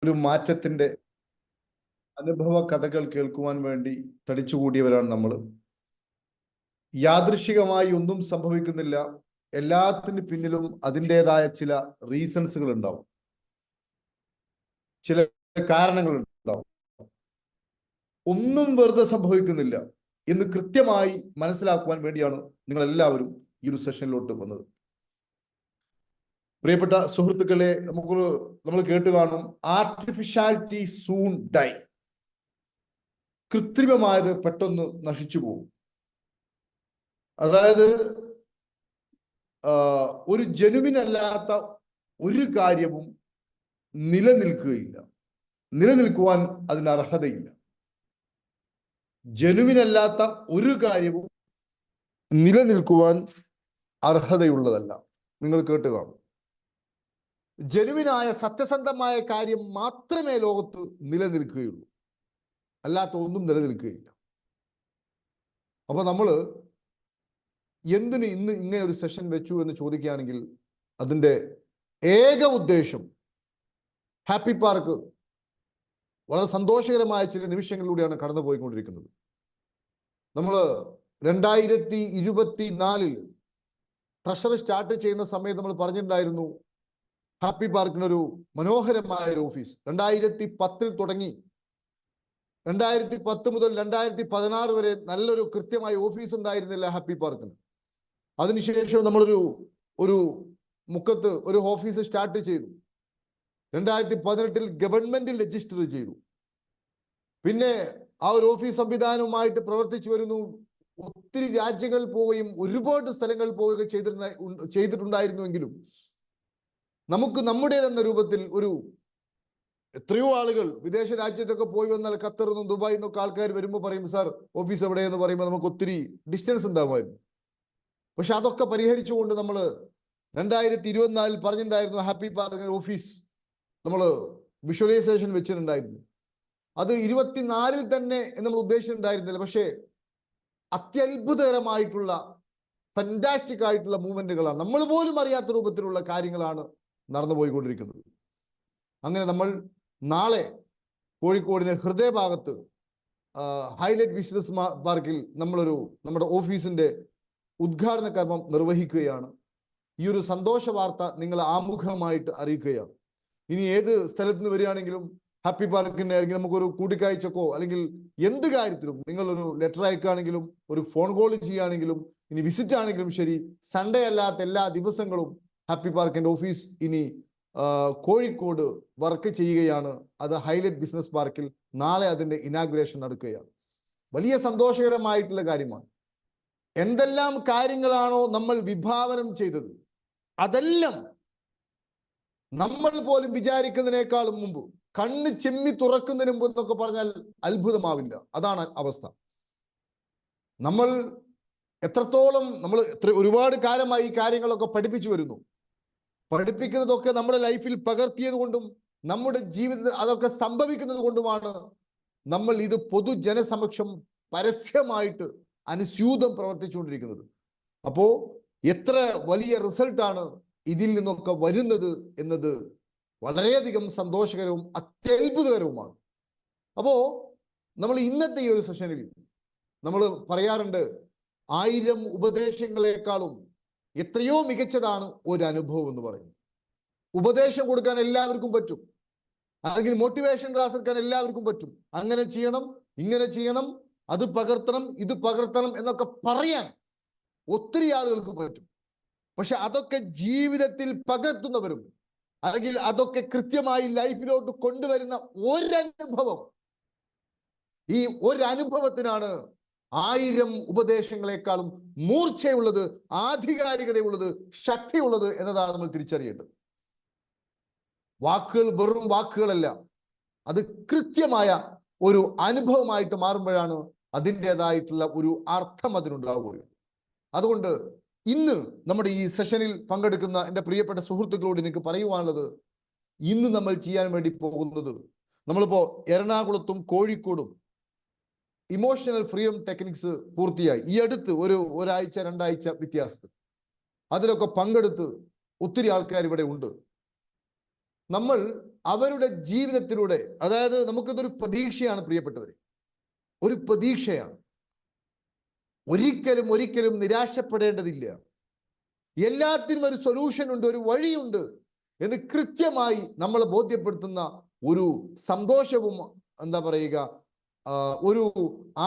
ഒരു മാറ്റത്തിന്റെ അനുഭവ കഥകൾ കേൾക്കുവാൻ വേണ്ടി തടിച്ചുകൂടിയവരാണ് നമ്മൾ. യാദൃശികമായി ഒന്നും സംഭവിക്കുന്നില്ല. എല്ലാത്തിന് പിന്നിലും അതിൻ്റെതായ ചില റീസൺസുകൾ ഉണ്ടാവും, ചില കാരണങ്ങൾ ഉണ്ടാവും. ഒന്നും വെറുതെ സംഭവിക്കുന്നില്ല എന്ന് കൃത്യമായി മനസ്സിലാക്കുവാൻ വേണ്ടിയാണ് നിങ്ങൾ എല്ലാവരും ഈ ഒരു സെഷനിലോട്ട് വന്നത്. പ്രിയപ്പെട്ട സുഹൃത്തുക്കളെ, നമ്മൾ കേട്ട് കാണും, ആർട്ടിഫിഷ്യാലിറ്റി സൂൺ ഡൈ. കൃത്രിമമായത് പെട്ടെന്ന് നശിച്ചു പോകും. അതായത് ഒരു ജെനുവിൻ അല്ലാത്ത ഒരു കാര്യവും നിലനിൽക്കുകയില്ല, നിലനിൽക്കുവാൻ അതിന് അർഹതയില്ല. ജെനുവിൻ അല്ലാത്ത ഒരു കാര്യവും നിലനിൽക്കുവാൻ അർഹതയുള്ളതല്ല. നിങ്ങൾ കേട്ട് കാണും, ജെനുവിനായ സത്യസന്ധമായ കാര്യം മാത്രമേ ലോകത്ത് നിലനിൽക്കുകയുള്ളൂ, അല്ലാത്ത ഒന്നും നിലനിൽക്കുകയില്ല. അപ്പൊ നമ്മൾ എന്തിന് ഇന്ന് ഇങ്ങനെ ഒരു സെഷൻ വെച്ചു എന്ന് ചോദിക്കുകയാണെങ്കിൽ അതിൻ്റെ ഏക ഉദ്ദേശം ഹാപ്പി പാർക്ക് വളരെ സന്തോഷകരമായ ചില നിമിഷങ്ങളിലൂടെയാണ് കടന്നു പോയിക്കൊണ്ടിരിക്കുന്നത്. നമ്മൾ 2024 ട്രഷറി സ്റ്റാർട്ട് ചെയ്യുന്ന സമയത്ത് നമ്മൾ പറഞ്ഞിട്ടുണ്ടായിരുന്നു, ഹാപ്പി പാർക്കിനൊരു മനോഹരമായ ഒരു ഓഫീസ് 2010 തുടങ്ങി 2010 മുതൽ 2016 വരെ നല്ലൊരു കൃത്യമായ ഓഫീസ് ഉണ്ടായിരുന്നില്ല ഹാപ്പി പാർക്കിന്. അതിനുശേഷം നമ്മളൊരു മുക്കത്ത് ഒരു ഓഫീസ് സ്റ്റാർട്ട് ചെയ്തു. 2018 ഗവൺമെന്റിൽ രജിസ്റ്റർ ചെയ്തു. പിന്നെ ആ ഒരു ഓഫീസ് സംവിധാനവുമായിട്ട് പ്രവർത്തിച്ചു വരുന്നു. ഒത്തിരി രാജ്യങ്ങൾ പോവുകയും ഒരുപാട് സ്ഥലങ്ങൾ പോവുകയും ചെയ്തിട്ടുണ്ടായിരുന്നുവെങ്കിലും നമുക്ക് നമ്മുടേതെന്ന രൂപത്തിൽ എത്രയോ ആളുകൾ വിദേശ രാജ്യത്തൊക്കെ പോയി വന്നാൽ ഖത്തറിൽ നിന്നും ദുബായിൽ നിന്നൊക്കെ ആൾക്കാർ വരുമ്പോൾ പറയും, സാർ ഓഫീസ് എവിടെയെന്ന് പറയുമ്പോൾ നമുക്ക് ഒത്തിരി ഡിസ്റ്റൻസ് ഉണ്ടാകുമായിരുന്നു. പക്ഷെ അതൊക്കെ പരിഹരിച്ചുകൊണ്ട് നമ്മൾ 2024 പറഞ്ഞിട്ടുണ്ടായിരുന്നു ഹാപ്പി പാർക്കിന്റെ ഓഫീസ് നമ്മൾ വിഷ്വലൈസേഷൻ വെച്ചിട്ടുണ്ടായിരുന്നു. അത് 2024 തന്നെ നമ്മൾ ഉദ്ദേശിച്ചിട്ടുണ്ടായിരുന്നില്ല. പക്ഷേ അത്യത്ഭുതകരമായിട്ടുള്ള ഫാന്റാസ്റ്റിക് ആയിട്ടുള്ള മൂവ്മെന്റുകളാണ്, നമ്മൾ പോലും അറിയാത്ത രൂപത്തിലുള്ള കാര്യങ്ങളാണ് നടന്നു പോയിക്കൊണ്ടിരിക്കുന്നത്. അങ്ങനെ നമ്മൾ നാളെ കോഴിക്കോടിന് ഹൃദയഭാഗത്ത് ഹൈലൈറ്റ് ബിസിനസ് പാർക്കിൽ നമ്മുടെ ഓഫീസിന്റെ ഉദ്ഘാടന കർമ്മം നിർവഹിക്കുകയാണ്. ഈ ഒരു സന്തോഷ വാർത്ത നിങ്ങളെ ആമുഖമായിട്ട് അറിയിക്കുകയാണ്. ഇനി ഏത് സ്ഥലത്ത് നിന്ന് വരികയാണെങ്കിലും ഹാപ്പി പാർക്കിന്റെ അല്ലെങ്കിൽ നമുക്കൊരു കൂടിക്കാഴ്ചക്കോ അല്ലെങ്കിൽ എന്ത് കാര്യത്തിലും നിങ്ങളൊരു ലെറ്റർ അയക്കുകയാണെങ്കിലും ഒരു ഫോൺ കോൾ ചെയ്യുകയാണെങ്കിലും ഇനി വിസിറ്റ് ആണെങ്കിലും ശരി, സൺഡേ അല്ലാത്ത എല്ലാ ദിവസങ്ങളും ഹാപ്പി പാർക്കിന്റെ ഓഫീസ് ഇനി കോഴിക്കോട് വർക്ക് ചെയ്യുകയാണ്. അത് ഹൈലൈറ്റ് ബിസിനസ് പാർക്കിൽ നാളെ അതിന്റെ ഇനാഗുറേഷൻ നടക്കുകയാണ്. വലിയ സന്തോഷകരമായിട്ടുള്ള കാര്യമാണ്. എന്തെല്ലാം കാര്യങ്ങളാണോ നമ്മൾ വിഭാവനം ചെയ്തത് അതെല്ലാം നമ്മൾ പോലും വിചാരിക്കുന്നതിനേക്കാളും മുമ്പ്, കണ്ണ് ചെമ്മി തുറക്കുന്നതിന് മുമ്പ് എന്നൊക്കെ പറഞ്ഞാൽ അത്ഭുതമാവില്ല. അതാണ് അവസ്ഥ. നമ്മൾ ഒരുപാട് കാലമായി ഈ കാര്യങ്ങളൊക്കെ പഠിപ്പിച്ചു വരുന്നു. പഠിപ്പിക്കുന്നതൊക്കെ നമ്മുടെ ലൈഫിൽ പകർത്തിയത് കൊണ്ടും നമ്മുടെ ജീവിതത്തിൽ അതൊക്കെ സംഭവിക്കുന്നത് കൊണ്ടുമാണ് നമ്മൾ ഇത് പൊതുജനസമക്ഷം പരസ്യമായിട്ട് അനുസ്യൂതം പ്രവർത്തിച്ചുകൊണ്ടിരിക്കുന്നത്. അപ്പോ എത്ര വലിയ റിസൾട്ടാണ് ഇതിൽ നിന്നൊക്കെ വരുന്നത് എന്നത് വളരെയധികം സന്തോഷകരവും അത്യത്ഭുതകരവുമാണ്. അപ്പോ നമ്മൾ ഇന്നത്തെ ഈ ഒരു സെഷനിൽ നമ്മൾ പറയാറുണ്ട്, 1000 ഉപദേശങ്ങളെക്കാളും എത്രയോ മികച്ചതാണ് ഒരു അനുഭവം എന്ന് പറയുന്നത്. ഉപദേശം കൊടുക്കാൻ എല്ലാവർക്കും പറ്റും, അല്ലെങ്കിൽ മോട്ടിവേഷൻ ക്ലാസ് എടുക്കാൻ എല്ലാവർക്കും പറ്റും. അങ്ങനെ ചെയ്യണം, ഇങ്ങനെ ചെയ്യണം, അത് പകർത്തണം, ഇത് പകർത്തണം എന്നൊക്കെ പറയാൻ ഒത്തിരി ആളുകൾക്ക് പറ്റും. പക്ഷെ അതൊക്കെ ജീവിതത്തിൽ പകർത്തുന്നവരും അല്ലെങ്കിൽ അതൊക്കെ കൃത്യമായി ലൈഫിലോട്ട് കൊണ്ടുവരുന്ന ഒരനുഭവം, ഈ ഒരനുഭവത്തിനാണ് 1000 ഉപദേശങ്ങളെക്കാളും മൂർച്ചയുള്ളത്, ആധികാരികതയുള്ളത്, ശക്തിയുള്ളത് എന്നതാണ് നമ്മൾ തിരിച്ചറിയേണ്ടത്. വാക്കുകൾ വെറും വാക്കുകളല്ല, അത് കൃത്യമായ ഒരു അനുഭവമായിട്ട് മാറുമ്പോഴാണ് അതിൻ്റെതായിട്ടുള്ള ഒരു അർത്ഥം അതിനുണ്ടാവുകയുള്ളൂ. അതുകൊണ്ട് ഇന്ന് നമ്മുടെ ഈ സെഷനിൽ പങ്കെടുക്കുന്ന എൻ്റെ പ്രിയപ്പെട്ട സുഹൃത്തുക്കളോട് എനിക്ക് പറയുവാനുള്ളത്, ഇന്ന് നമ്മൾ ചെയ്യാൻ വേണ്ടി പോകുന്നത്, നമ്മളിപ്പോ എറണാകുളത്തും കോഴിക്കോടും ഇമോഷണൽ ഫ്രീഡം ടെക്നിക്സ് പൂർത്തിയായി. ഈ അടുത്ത് ഒരാഴ്ച 2 ആഴ്ച വ്യത്യാസത്തിൽ അതിലൊക്കെ പങ്കെടുത്ത് ഒത്തിരി ആൾക്കാർ ഇവിടെ ഉണ്ട്. നമ്മൾ അവരുടെ ജീവിതത്തിലൂടെ, അതായത് നമുക്കിതൊരു പ്രതീക്ഷയാണ് പ്രിയപ്പെട്ടവരെ, ഒരു പ്രതീക്ഷയാണ്. ഒരിക്കലും ഒരിക്കലും നിരാശപ്പെടേണ്ടതില്ല. എല്ലാത്തിനും ഒരു സൊല്യൂഷൻ ഉണ്ട്, ഒരു വഴിയുണ്ട് എന്ന് കൃത്യമായി നമ്മളെ ബോധ്യപ്പെടുത്തുന്ന ഒരു സന്തോഷവും എന്താ പറയുക ഒരു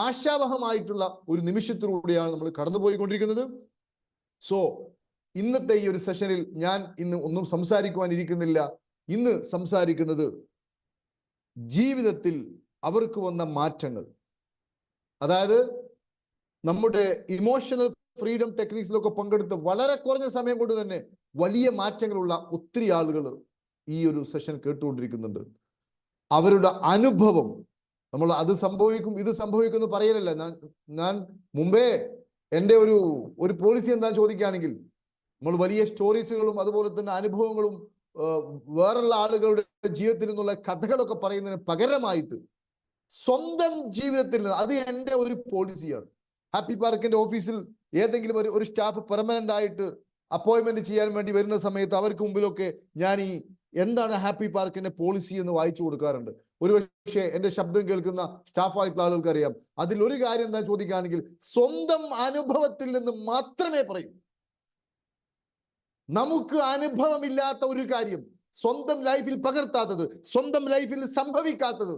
ആശാവഹമായിട്ടുള്ള ഒരു നിമിഷത്തിലൂടെയാണ് നമ്മൾ കടന്നുപോയിക്കൊണ്ടിരിക്കുന്നത്. സോ ഇന്നത്തെ ഈ ഒരു സെഷനിൽ ഞാൻ ഇന്ന് ഒന്നും സംസാരിക്കുവാനിരിക്കുന്നില്ല. ഇന്ന് സംസാരിക്കുന്നത് ജീവിതത്തിൽ അവർക്ക് വന്ന മാറ്റങ്ങൾ, അതായത് നമ്മുടെ ഇമോഷണൽ ഫ്രീഡം ടെക്നിക്സിലൊക്കെ പങ്കെടുത്ത് വളരെ കുറഞ്ഞ സമയം കൊണ്ട് തന്നെ വലിയ മാറ്റങ്ങളുള്ള ഒത്തിരി ആളുകൾ ഈ ഒരു സെഷൻ കേട്ടുകൊണ്ടിരിക്കുന്നുണ്ട്. അവരുടെ അനുഭവം, നമ്മൾ അത് സംഭവിക്കും ഇത് സംഭവിക്കുമെന്ന് പറയലല്ല. ഞാൻ മുമ്പേ എൻ്റെ ഒരു പോളിസി എന്താ ചോദിക്കുകയാണെങ്കിൽ, നമ്മൾ വലിയ സ്റ്റോറീസുകളും അതുപോലെ തന്നെ അനുഭവങ്ങളും വേറുള്ള ആളുകളുടെ ജീവിതത്തിൽ നിന്നുള്ള കഥകളൊക്കെ പറയുന്നതിന് പകരമായിട്ട് സ്വന്തം ജീവിതത്തിൽ നിന്ന്, അത് എൻ്റെ ഒരു പോളിസിയാണ്. ഹാപ്പി പാർക്കിന്റെ ഓഫീസിൽ ഏതെങ്കിലും ഒരു സ്റ്റാഫ് പെർമനന്റ് ആയിട്ട് അപ്പോയിന്റ്മെന്റ് ചെയ്യാൻ വേണ്ടി വരുന്ന സമയത്ത് അവർക്ക് മുമ്പിലൊക്കെ ഞാൻ ഈ എന്താണ് ഹാപ്പി പാർക്കിന്റെ പോളിസി എന്ന് വായിച്ചു കൊടുക്കാറുണ്ട്. ഒരുപക്ഷെ എൻ്റെ ശബ്ദം കേൾക്കുന്ന സ്റ്റാഫായിട്ടുള്ള ആളുകൾക്ക് അറിയാം. അതിൽ ഒരു കാര്യം എന്താ ചോദിക്കുകയാണെങ്കിൽ, സ്വന്തം അനുഭവത്തിൽ നിന്ന് മാത്രമേ പറയൂ. നമുക്ക് അനുഭവമില്ലാത്ത ഒരു കാര്യം, സ്വന്തം ലൈഫിൽ പകർത്താത്തത്, സ്വന്തം ലൈഫിൽ സംഭവിക്കാത്തത്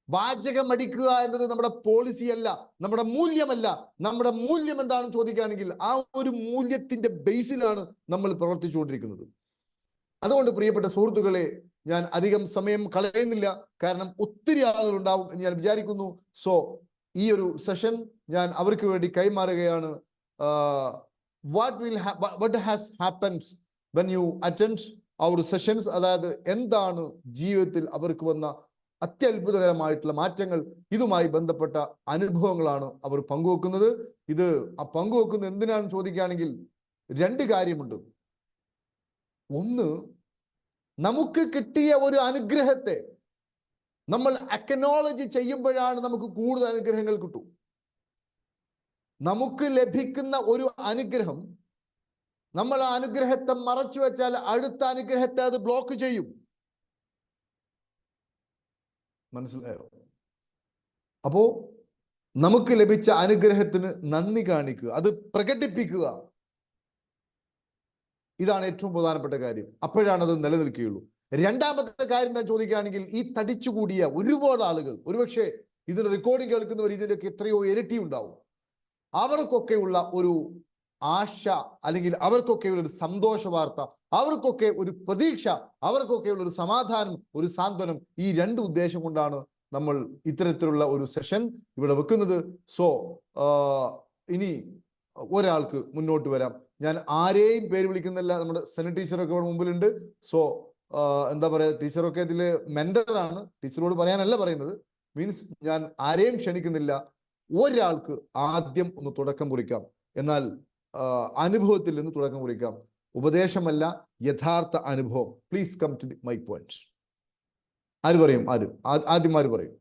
വാചകം അടിക്കുക എന്നത് നമ്മുടെ പോളിസി അല്ല, നമ്മുടെ മൂല്യമല്ല. നമ്മുടെ മൂല്യം എന്താണെന്ന് ചോദിക്കുകയാണെങ്കിൽ ആ ഒരു മൂല്യത്തിന്റെ ബേസിലാണ് നമ്മൾ പ്രവർത്തിച്ചുകൊണ്ടിരിക്കുന്നത്. അതുകൊണ്ട് പ്രിയപ്പെട്ട സുഹൃത്തുക്കളെ, ഞാൻ അധികം സമയം കളയുന്നില്ല, കാരണം ഒത്തിരി ആളുകൾ ഉണ്ടാവും എന്ന് ഞാൻ വിചാരിക്കുന്നു. സോ ഈ ഒരു സെഷൻ ഞാൻ അവർക്ക് വേണ്ടി കൈമാറുകയാണ്. what has happened when you attend our sessions, അതായത് എന്താണ് ജീവിതത്തിൽ അവർക്ക് വന്ന അത്യത്ഭുതകരമായിട്ടുള്ള മാറ്റങ്ങൾ, ഇതുമായി ബന്ധപ്പെട്ട അനുഭവങ്ങളാണ് അവർ പങ്കുവെക്കുന്നത്. ഇത് പങ്കുവെക്കുന്നത് എന്തിനാണെന്ന് ചോദിക്കുകയാണെങ്കിൽ രണ്ട് കാര്യമുണ്ട്. ഒന്ന്, നമുക്ക് കിട്ടിയ ഒരു അനുഗ്രഹത്തെ നമ്മൾ അക്നോളജ് ചെയ്യുമ്പോഴാണ് നമുക്ക് കൂടുതൽ അനുഗ്രഹങ്ങൾ കിട്ടും. നമുക്ക് ലഭിക്കുന്ന ഒരു അനുഗ്രഹം, നമ്മൾ ആ അനുഗ്രഹത്തെ മറച്ചു വെച്ചാൽ അടുത്ത അനുഗ്രഹത്തെ അത് ബ്ലോക്ക് ചെയ്യും. മനസ്സിലായോ? അപ്പോ നമുക്ക് ലഭിച്ച അനുഗ്രഹത്തിന് നന്ദി കാണിക്കുക, അത് പ്രകടിപ്പിക്കുക. ഇതാണ് ഏറ്റവും പ്രധാനപ്പെട്ട കാര്യം. അപ്പോഴാണ് അത് നിലനിൽക്കുകയുള്ളൂ. രണ്ടാമത്തെ കാര്യം എന്താ ചോദിക്കുകയാണെങ്കിൽ, ഈ തടിച്ചുകൂടിയ ഒരുപാട് ആളുകൾ, ഒരുപക്ഷെ ഇതിന് റെക്കോർഡിംഗ് കേൾക്കുന്നവർ ഇതിൻ്റെയൊക്കെ എത്രയോ ഇരട്ടി ഉണ്ടാവും. അവർക്കൊക്കെയുള്ള ഒരു ആശ, അല്ലെങ്കിൽ അവർക്കൊക്കെയുള്ള ഒരു സന്തോഷ വാർത്ത, അവർക്കൊക്കെ ഒരു പ്രതീക്ഷ, അവർക്കൊക്കെയുള്ള ഒരു സമാധാനം, ഒരു സാന്ത്വനം, ഈ രണ്ട് ഉദ്ദേശം കൊണ്ടാണ് നമ്മൾ ഇത്തരത്തിലുള്ള ഒരു സെഷൻ ഇവിടെ വെക്കുന്നത്. സോ ഇനി ഒരാൾക്ക് മുന്നോട്ട് വരാം. ഞാൻ ആരെയും പേര് വിളിക്കുന്നില്ല, നമ്മുടെ സെന ടീച്ചറൊക്കെ ഇവിടെ മുമ്പിലുണ്ട്. സോ എന്താ പറയുക, ടീച്ചറൊക്കെ ഇതിൽ മെന്ററാണ്, ടീച്ചറോട് പറയാനല്ല പറയുന്നത്. മീൻസ് ഞാൻ ആരെയും ക്ഷണിക്കുന്നില്ല. ഒരാൾക്ക് ആദ്യം ഒന്ന് തുടക്കം കുറിക്കാം, എന്നാൽ അനുഭവത്തിൽ നിന്ന് തുടക്കം കുറിക്കാം. ഉപദേശമല്ല, യഥാർത്ഥ അനുഭവം. Please come to the my point. ആര് പറയും? ആദ്യം ആര് പറയും?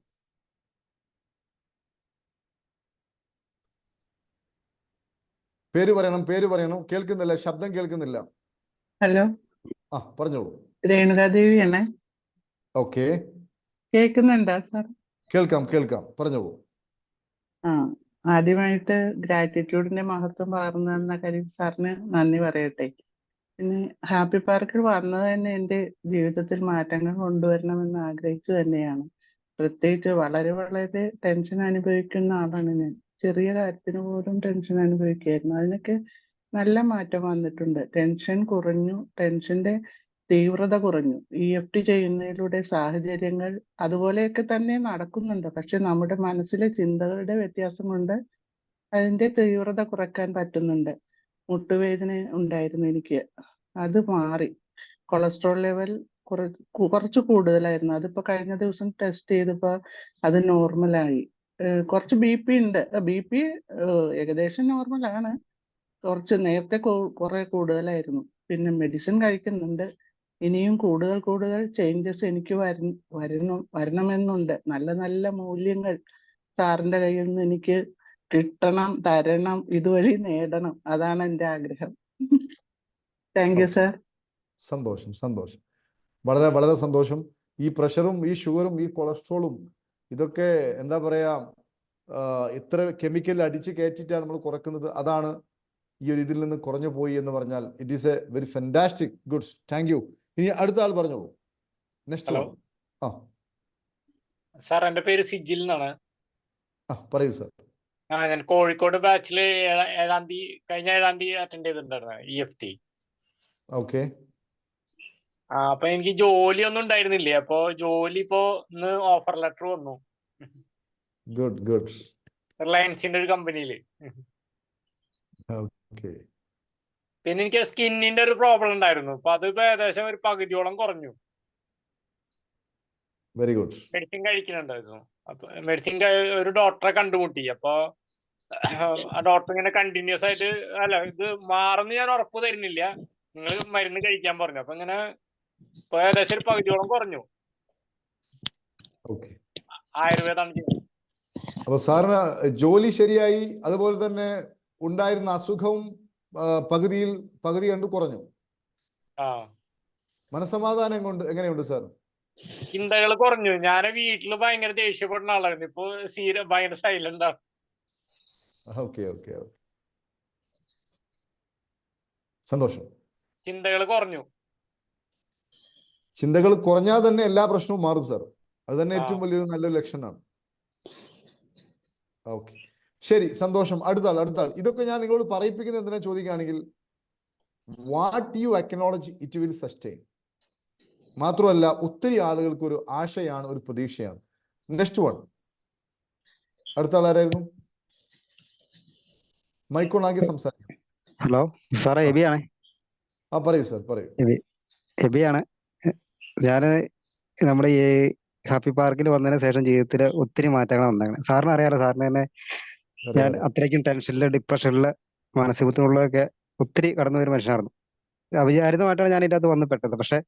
പേര് പറയണം. കേൾക്കുന്നില്ല, ശബ്ദം കേൾക്കുന്നില്ല. ഹലോ, പറഞ്ഞോളൂ. രേണുകാദേവിയാണ്. ഓക്കെ, കേൾക്കുന്നുണ്ടോ സാർ? കേൾക്കാം, പറഞ്ഞോളൂ. ആദ്യമായിട്ട് ഗ്രാറ്റിറ്റ്യൂഡിന്റെ മഹത്വം പകർന്നു തന്ന കാര്യം സാറിന് നന്ദി പറയട്ടെ. പിന്നെ ഹാപ്പി പാർക്കിൽ വന്നത് തന്നെ എൻ്റെ ജീവിതത്തിൽ മാറ്റങ്ങൾ കൊണ്ടുവരണമെന്ന് ആഗ്രഹിച്ചു തന്നെയാണ്. പ്രത്യേകിച്ച് വളരെ വളരെ ടെൻഷൻ അനുഭവിക്കുന്ന ആളാണ് ഞാൻ. ചെറിയ കാര്യത്തിന് പോലും ടെൻഷൻ അനുഭവിക്കുകയായിരുന്നു. അതിനൊക്കെ നല്ല മാറ്റം വന്നിട്ടുണ്ട്. ടെൻഷൻ കുറഞ്ഞു, ടെൻഷന്റെ തീവ്രത കുറഞ്ഞു. EFT ചെയ്യുന്നതിലൂടെ സാഹചര്യങ്ങൾ അതുപോലെയൊക്കെ തന്നെ നടക്കുന്നുണ്ട്. പക്ഷെ നമ്മുടെ മനസ്സിലെ ചിന്തകളുടെ വ്യത്യാസം കൊണ്ട് അതിന്റെ തീവ്രത കുറയ്ക്കാൻ പറ്റുന്നുണ്ട്. മുട്ടുവേദന ഉണ്ടായിരുന്നു എനിക്ക്, അത് മാറി. കൊളസ്ട്രോൾ ലെവൽ കുറച്ച് കൂടുതലായിരുന്നു, അതിപ്പോ കഴിഞ്ഞ ദിവസം ടെസ്റ്റ് ചെയ്തപ്പോ അത് നോർമലായി. കുറച്ച് BP ഉണ്ട്, BP ഏകദേശം നോർമലാണ്. കുറച്ച് നേരത്തെ കുറെ കൂടുതലായിരുന്നു. പിന്നെ മെഡിസിൻ കഴിക്കുന്നുണ്ട്. ഇനിയും കൂടുതൽ ചേഞ്ചസ് എനിക്ക് വരണമെന്നുണ്ട്. നല്ല നല്ല മൂല്യങ്ങൾ സാറിന്റെ കയ്യിൽ നിന്ന് എനിക്ക് കിട്ടണം, തരണം, ഇതുവഴി നേടണം. അതാണ് എൻ്റെ ആഗ്രഹം. Thank you sir. സന്തോഷം. വളരെ വളരെ സന്തോഷം. ഈ പ്രഷറും ഈ ഷുഗറും ഈ കൊളസ്ട്രോളും ഇതൊക്കെ എന്താ പറയാ, ഇത്ര കെമിക്കൽ അടിച്ച് കയറ്റിയിട്ടാണ് നമ്മൾ കുറക്കുന്നത്. അതാണ് ഈ ഒരു ഇതിൽ നിന്ന് കുറഞ്ഞു പോയി എന്ന് പറഞ്ഞാൽ it is A very fantastic goods. Thank you. ഇനി അടുത്ത ആൾ പറഞ്ഞോളൂ. Next one. ആ സാർ, എന്റെ പേര് സിജിൽ എന്നാണ്. പറയൂ സാർ. ഞാൻ കോഴിക്കോട് ബാച്ചില് കഴിഞ്ഞ 7-ാം തീയതി അറ്റൻഡ് ചെയ്തിട്ടുണ്ടായിരുന്നു EFT. ഓക്കെ. അപ്പൊ എനിക്ക് ജോലി ഒന്നും ഉണ്ടായിരുന്നില്ല. അപ്പൊ ജോലി ഇന്ന് ഓഫർ ലെറ്റർ വന്നു. Good good. റിലയൻസിന്റെ ഒരു കമ്പനിയില്. ഓക്കെ. പിന്നെ എനിക്ക് സ്കിന്നിന്റെ ഒരു പ്രോബ്ലം ഉണ്ടായിരുന്നു. അപ്പൊ അത് ഏകദേശം ഒരു പകുതിയോളം കുറഞ്ഞു. Very good. മെഡിസിൻ കഴിക്കുന്നുണ്ടായിരുന്നു. അപ്പൊ മെഡിസിൻ ഒരു ഡോക്ടറെ കണ്ടുമുട്ടി. അപ്പൊ ആ ഡോക്ടർ ഇങ്ങനെ കണ്ടിന്യൂസ് ആയിട്ട്, അല്ല ഇത് മാറുന്ന ഞാൻ ഉറപ്പ് തരുന്നില്ല, നിങ്ങൾ മരുന്ന് കഴിക്കാൻ പറഞ്ഞു. അപ്പൊ ഇങ്ങനെ ഇപ്പൊ ഏകദേശം ഒരു പകുതിയോളം കുറഞ്ഞു. ആയുർവേദമാണ് ചെയ്യുന്നത്. അപ്പൊ സാറിന് ജോലി ശരിയായി, അതുപോലെ തന്നെ ഉണ്ടായിരുന്ന അസുഖവും പകുതി കണ്ട് കുറഞ്ഞു. മനസ്സമാധാനം കൊണ്ട് എങ്ങനെയുണ്ട് സാർ? ചിന്തകൾ കുറഞ്ഞു. ഞാൻ വീട്ടില് ഭയങ്കര ദേഷ്യപ്പെടുന്ന ആളായിരുന്നു. ഇപ്പൊ ഭയങ്കര സൈലന്റ് ആണ്. Okay okay. സന്തോഷം. ചിന്തകൾ കുറഞ്ഞു. ചിന്തകൾ കുറഞ്ഞാൽ തന്നെ എല്ലാ പ്രശ്നവും മാറും സാർ. അത് തന്നെ ഏറ്റവും വലിയൊരു നല്ലൊരു ലക്ഷണമാണ്. ഓക്കെ, ശരി, സന്തോഷം. അടുത്ത ആൾ. ഇതൊക്കെ ഞാൻ നിങ്ങളോട് പറയിപ്പിക്കുന്നത് എന്തിനാ ചോദിക്കുകയാണെങ്കിൽ, what you acknowledge it will sustain. മാത്രമല്ല ഒത്തിരി ആളുകൾക്ക് ഒരു ആശയാണ്, ഒരു പ്രതീക്ഷയാണ്. Next one. അടുത്ത ആളാരായിരുന്നു? മൈക്കോണാക്കി സംസാരിക്കും. ഹലോ സാറേ, എബിയാണ്. പറയൂ സാർ, പറയൂ. എബിയാണ്. ഞാൻ നമ്മുടെ ഈ ഹാപ്പി പാർക്കിൽ വന്നതിന് ശേഷം ജീവിതത്തിൽ ഒത്തിരി മാറ്റങ്ങൾ വന്നേക്കണം. സാറിന് അറിയാലോ, സാറിന് തന്നെ ഞാൻ അത്രയ്ക്കും ടെൻഷനില്, ഡിപ്രഷനില്, മാനസിക ബുദ്ധിമുട്ടിലൊക്കെ ഒത്തിരി കടന്നു വരുന്ന മനുഷ്യനായിരുന്നു. അവിചാരിതമായിട്ടാണ് ഞാൻ ഇതിൻ്റെ അകത്ത് വന്ന് പെട്ടത്. പക്ഷെ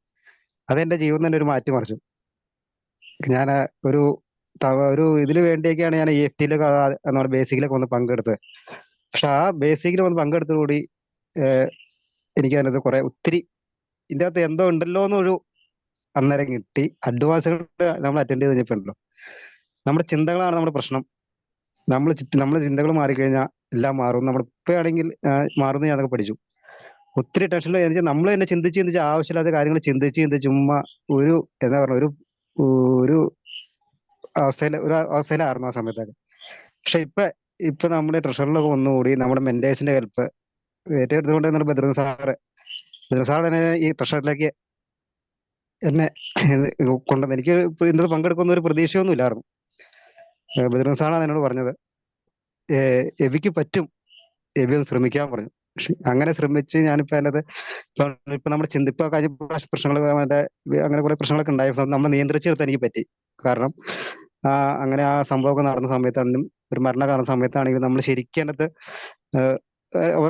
അതെന്റെ ജീവിതം തന്നെ ഒരു മാറ്റിമറിച്ചു. ഞാൻ ഒരു ഇതിന് വേണ്ടിയൊക്കെയാണ് ഞാൻ EFTയിലൊക്കെ നമ്മുടെ ബേസിക്കിലൊക്കെ വന്ന് പങ്കെടുത്തത്. പക്ഷെ ആ ബേസിക്കിൽ വന്ന് പങ്കെടുത്തതോടുകൂടി എനിക്ക് അതിനകത്ത് കുറെ ഒത്തിരി ഇതിൻ്റെ അകത്ത് എന്തോ ഉണ്ടല്ലോ എന്നൊരു അന്നേരം കിട്ടി. അഡ്വാൻസുകൾ നമ്മൾ അറ്റൻഡ് ചെയ്ത് കഴിഞ്ഞപ്പോഴല്ലോ, നമ്മുടെ ചിന്തകളാണ് നമ്മുടെ പ്രശ്നം. നമ്മുടെ ചിന്തകൾ മാറിക്കഴിഞ്ഞാൽ എല്ലാം മാറും. നമ്മളിപ്പോഴാണെങ്കിൽ മാറുമെന്ന് ഞാനതൊക്കെ പഠിച്ചു. ഒത്തിരി ടെൻഷനിൽ നമ്മൾ തന്നെ ചിന്തിച്ച് ആവശ്യമില്ലാത്ത കാര്യങ്ങൾ ചിന്തിച്ച് ചുമ്മാ എന്താ പറയുക, ഒരു അവസ്ഥയിലായിരുന്നു ആ സമയത്തൊക്കെ. പക്ഷെ ഇപ്പൊ നമ്മുടെ ട്രഷറിലൊക്കെ ഒന്നുകൂടി നമ്മുടെ മെന്റേഴ്സിന്റെ ഹെൽപ്പ് ഏറ്റെടുത്തുകൊണ്ട് നമ്മുടെ ബദ്രു സാർ തന്നെ ഈ ട്രഷറിലേക്ക് എന്നെ കൊണ്ടുവന്ന് എനിക്ക് ഇന്നത് പങ്കെടുക്കുന്ന ഒരു പ്രതീക്ഷയൊന്നും ഇല്ലായിരുന്നു. ബദ്രു സാറാണ് എന്നോട് പറഞ്ഞത്, എബിക്ക് പറ്റും, എബി ഒന്ന് ശ്രമിക്കാൻ പറഞ്ഞു. അങ്ങനെ ശ്രമിച്ച് ഞാനിപ്പോ അതിനകത്ത് ഇപ്പൊ നമ്മുടെ ഇപ്പൊ കഴിഞ്ഞ പ്രശ്നങ്ങൾ അങ്ങനെ കുറെ പ്രശ്നങ്ങളൊക്കെ ഉണ്ടായ നമ്മൾ നിയന്ത്രിച്ചെടുത്ത് എനിക്ക് പറ്റി. കാരണം അങ്ങനെ ആ സംഭവമൊക്കെ നടന്ന സമയത്താണെങ്കിലും ഒരു മരണം കാണുന്ന സമയത്താണെങ്കിലും നമ്മൾ ശരിക്കും അതിനകത്ത്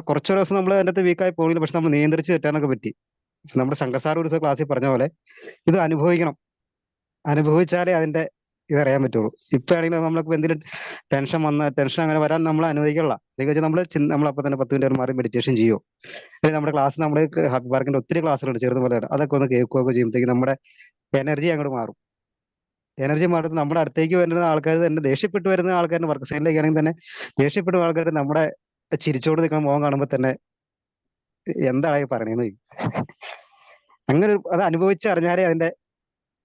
കുറച്ചു ദിവസം നമ്മൾ അതിനകത്ത് വീക്കായി പോകില്ല, പക്ഷെ നമ്മൾ നിയന്ത്രിച്ച് തെറ്റാനൊക്കെ പറ്റി. നമ്മുടെ ശങ്കർ സാർ ഒരു ദിവസം ക്ലാസ്സിൽ പറഞ്ഞ പോലെ ഇത് അനുഭവിക്കണം, അനുഭവിച്ചാലേ അതിന്റെ ഇതറിയാൻ പറ്റുള്ളൂ. ഇപ്പൊ ആണെങ്കിൽ നമ്മൾക്ക് എന്തെങ്കിലും ടെൻഷൻ അങ്ങനെ വരാൻ നമ്മൾ അനുവദിക്കില്ല. അല്ലെങ്കിൽ നമ്മളപ്പോ തന്നെ 10 മിനിറ്റ് മാറി മെഡിറ്റേഷൻ ചെയ്യോ, അല്ലെങ്കിൽ നമ്മുടെ ക്ലാസ് നമ്മുടെ ഹാപ്പി പാർക്കിന്റെ ഒത്തിരി ക്ലാസ്സുകളുണ്ട് ചേർന്ന് പോലെ, അതൊക്കെ ഒന്ന് കേൾക്കുകയൊക്കെ ചെയ്യുമ്പോഴത്തേക്ക് നമ്മുടെ എനർജി അങ്ങോട്ട് മാറും. എനർജി മാറുന്നത് നമ്മുടെ അടുത്തേക്ക് വരുന്ന ആൾക്കാർ തന്നെ, ദേഷ്യപ്പെട്ട് വരുന്ന ആൾക്കാരുടെ വർക്ക് സൈഡിലേക്കാണെങ്കിൽ തന്നെ ദേഷ്യപ്പെട്ട ആൾക്കാർ നമ്മുടെ ചിരിച്ചോട് നിൽക്കുന്ന മുഖം കാണുമ്പോൾ തന്നെ എന്താണ് പറയണേന്ന് ചോദിക്കും. അങ്ങനെ അത് അനുഭവിച്ചറിഞ്ഞാലേ അതിന്റെ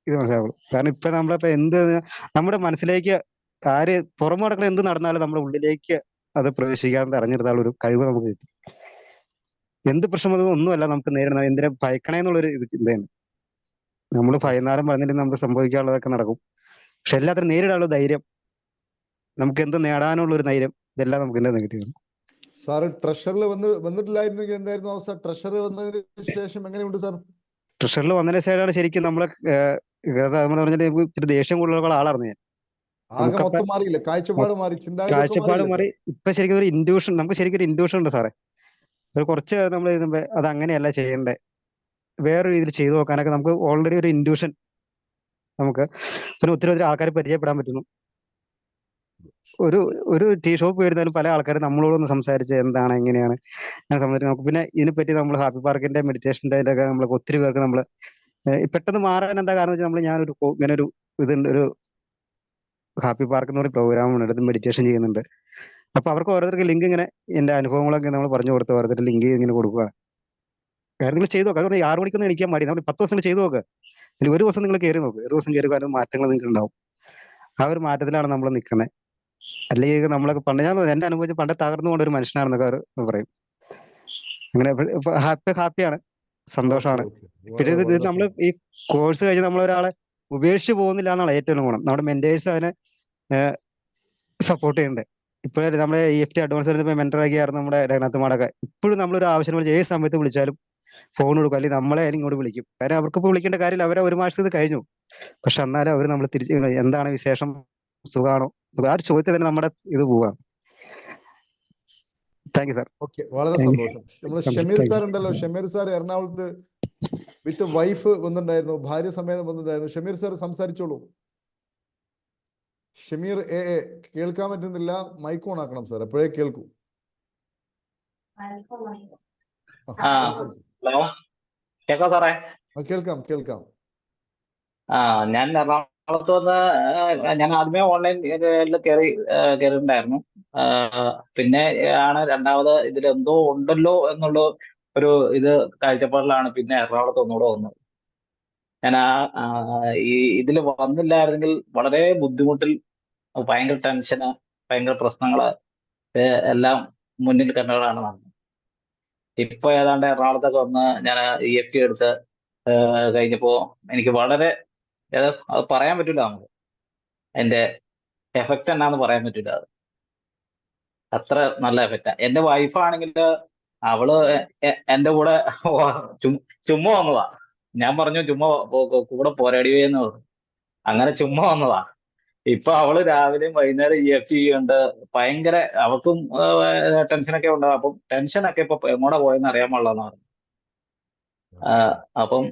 ഇത് മനസ്സിലാവുള്ളൂ. കാരണം ഇപ്പൊ നമ്മളിപ്പോ നമ്മുടെ മനസ്സിലേക്ക് പുറമെ നടക്കുന്ന എന്ത് നടന്നാലും നമ്മുടെ ഉള്ളിലേക്ക് അത് പ്രവേശിക്കാതെ അറിഞ്ഞിരുന്നുള്ള ഒരു കഴിവ് നമുക്ക് കിട്ടും. എന്ത് പ്രശ്നം ഒന്നുമല്ല നമുക്ക് നേരിടുന്നത്, എന്തിനാ ഭയക്കണേന്നുള്ളൊരു ചിന്തയാണ്. നമ്മൾ ഭയന്നാലും പറഞ്ഞില്ലെങ്കിൽ നമുക്ക് സംഭവിക്കാനുള്ളതൊക്കെ നടക്കും. പക്ഷെ എല്ലാത്തിനും നേരിടാനുള്ള ധൈര്യം, നമുക്ക് എന്ത് നേടാനുള്ള ഒരു ധൈര്യം, ഇതെല്ലാം നമുക്ക് ഇല്ല നെഗറ്റീവ്. സാറ് ട്രഷറിൽ വന്നിട്ടില്ലായിരുന്നെങ്കിൽ എന്തായിരുന്നു അവസ്ഥ? ട്രഷർ വന്നതിന് ശേഷം എങ്ങനെയുണ്ട് സാർ? ട്രഷറിൽ വന്നതിന് ശേഷമാണ് ശരിക്കും നമ്മളെ പറഞ്ഞാൽ ഇത്തിരി ദേഷ്യം കൂടുതലുള്ള ആളായിരുന്നു ഞാൻ. മൊത്തം മാറിയില്ല, കാഴ്ചപ്പാട് മാറി, കാഴ്ചപ്പാട് മാറി. ഇപ്പൊ ശരിക്കും ഒരു ഇൻഡ്യൂഷൻ, നമുക്ക് ശരിക്കും ഒരു ഇൻഡ്യൂഷൻ ഉണ്ട് സാറേ. കുറച്ച് നമ്മൾ എഴുതുമ്പോ അത് അങ്ങനെയല്ല ചെയ്യേണ്ടത്, വേറൊരു രീതിയിൽ ചെയ്തു നോക്കാനൊക്കെ നമുക്ക് ഓൾറെഡി ഒരു ഇൻഡ്യൂഷൻ നമുക്ക് പിന്നെ ഒത്തിരി ആൾക്കാരെ പരിചയപ്പെടാൻ പറ്റുന്നു. ഒരു ടീ ഷോപ്പ് വരുന്നാലും പല ആൾക്കാരും നമ്മളോടൊന്ന് സംസാരിച്ച് എന്താണ് എങ്ങനെയാണ് അങ്ങനെ സംബന്ധിച്ച് നമുക്ക് പിന്നെ ഇതിനെപ്പറ്റി നമ്മൾ ഹാപ്പി പാർക്കിന്റെ മെഡിറ്റേഷൻ്റെ ഇതിലൊക്കെ നമ്മൾ ഒത്തിരി പേർക്ക് നമ്മൾ പെട്ടെന്ന് മാറാൻ എന്താ കാരണം വെച്ചാൽ ഞാനൊരു ഇങ്ങനെ ഒരു ഇതുണ്ട്, ഒരു ഹാപ്പി പാർക്ക് എന്ന് പറഞ്ഞ പ്രോഗ്രാം ഉണ്ട്, അടുത്ത് മെഡിറ്റേഷൻ ചെയ്യുന്നുണ്ട്. അപ്പൊ അവർക്ക് ഓരോരുത്തർക്ക് ലിങ്ക് ഇങ്ങനെ എന്റെ അനുഭവങ്ങളൊക്കെ നമ്മൾ പറഞ്ഞു കൊടുത്ത് ഓരോരുത്തർ ലിങ്ക് ഇങ്ങനെ കൊടുക്കുക. കാര്യം നിങ്ങൾ ചെയ്തു നോക്കുക. അതുകൊണ്ട് 6 മണിക്കൊന്നും എണീക്കാൻ മതി, നമ്മൾ 10 ദിവസം ചെയ്തു നോക്കുക. അല്ലെങ്കിൽ ഒരു ദിവസം നിങ്ങൾ കയറി നോക്കുക, ഒരു ദിവസം കയറി കാരണം മാറ്റങ്ങൾ നിങ്ങൾക്ക് ഉണ്ടാവും. ആ ഒരു മാറ്റത്തിലാണ് നമ്മൾ നിൽക്കുന്നത്. അല്ലെങ്കിൽ നമ്മളൊക്കെ പണ്ട് ഞാൻ എന്റെ അനുഭവിച്ച് പണ്ട് തകർന്നു കൊണ്ട ഒരു മനുഷ്യനാണെന്നൊക്കെ അവർ പറയും. അങ്ങനെ ഹാപ്പിയാണ്, ഓക്കെ സന്തോഷമാണ്. ഓക്കെ, പിന്നെ വളരെ ഇത് വളരെ നമ്മൾ ഈ കോഴ്സ് കഴിഞ്ഞ് നമ്മൾ ഒരാളെ ഉപേക്ഷിച്ച് പോകുന്നില്ല എന്നുള്ള ഏറ്റവും ഗുണം. നമ്മുടെ മെന്റേഴ്സ് അതിനെ സപ്പോർട്ട് ചെയ്യുന്നുണ്ട്. ഇപ്പോഴും നമ്മുടെ EFT അഡ്വാൻസ് മെന്ററാക്കിയായിരുന്നു നമ്മുടെ രഘുനാഥ് മാടൊക്കെ. ഇപ്പോഴും നമ്മളൊരു ആവശ്യം വിളിച്ച് ഏത് സമയത്ത് വിളിച്ചാലും ഫോൺ കൊടുക്കും, അല്ലെങ്കിൽ നമ്മളെ ആയാലും ഇങ്ങോട്ട് വിളിക്കും. കാര്യം അവർക്കിപ്പോൾ വിളിക്കേണ്ട കാര്യമില്ല, അവരെ ഒരു മാസത്തിൽ ഇത് കഴിഞ്ഞു. പക്ഷെ എന്നാലും അവർ നമ്മൾ തിരിച്ച് എന്താണ് വിശേഷം, സുഖമാണോ, ആ ഒരു ചോദ്യത്തിൽ തന്നെ നമ്മുടെ ഇത് പോവാം. Thank you sir. ഓക്കെ, വളരെ സന്തോഷം. നമ്മൾ ഷമീർ സാർ ഉണ്ടല്ലോ, ഷമീർ സാർ എറണാകുളത്ത് വിത്ത് വൈഫ് വന്നിട്ടുണ്ടായിരുന്നു, ഭാര്യ സമേതം വന്നിട്ടുണ്ടായിരുന്നു. ഷമീർ സാർ സംസാരിച്ചോളൂ. ഷമീർ കേൾക്കാൻ പറ്റുന്നില്ല, മൈക്ക് ഓൺ ആക്കണം സാർ, എപ്പോഴേ കേൾക്കൂ. സംസാരിച്ചു. ഹലോ, കേൾക്കാം സാറേ? കേൾക്കാം കേൾക്കാം. ഞാൻ എറണാകുളത്ത് വന്ന് ഞാൻ ആദ്യമേ ഓൺലൈൻ കയറിയിട്ടുണ്ടായിരുന്നു. പിന്നെ ആണ് രണ്ടാമത് ഇതിൽ എന്തോ ഉണ്ടല്ലോ എന്നുള്ള ഒരു ഇത് കാഴ്ചപ്പാടിലാണ് പിന്നെ എറണാകുളത്ത് ഒന്നുകൂടെ വന്നത്. ഞാൻ ഈ ഇതിൽ വന്നില്ലായിരുന്നെങ്കിൽ വളരെ ബുദ്ധിമുട്ടിൽ, ഭയങ്കര ടെൻഷന്, ഭയങ്കര പ്രശ്നങ്ങള് എല്ലാം മുന്നിൽ കണ്ടതാണ് നടന്നത്. ഇപ്പൊ ഏതാണ്ട് എറണാകുളത്തൊക്കെ വന്ന് ഞാൻ EFT എടുത്ത് കഴിഞ്ഞപ്പോ എനിക്ക് വളരെ അത് പറയാൻ പറ്റില്ല, നമുക്ക് അതിന്റെ എഫക്റ്റ് എന്നാന്ന് പറയാൻ പറ്റില്ല. അത് അത്ര നല്ല എഫക്റ്റാ. എന്റെ വൈഫാണെങ്കിൽ അവള് എന്റെ കൂടെ ചുമ്മാ വന്നതാ. ഞാൻ പറഞ്ഞു ചുമ്മാ കൂടെ പോരാടിയെന്ന് പറഞ്ഞു. അങ്ങനെ ചുമ്മാ വന്നതാ. ഇപ്പൊ അവള് രാവിലെയും വൈകുന്നേരം EFT ചെയ്യുന്നുണ്ട്. ഭയങ്കര അവൾക്കും ടെൻഷനൊക്കെ ഉണ്ടാവും. അപ്പം ടെൻഷനൊക്കെ ഇപ്പൊ എങ്ങോട്ടാ പോയെന്ന് അറിയാൻ പാടില്ലെന്ന് പറഞ്ഞു. അപ്പം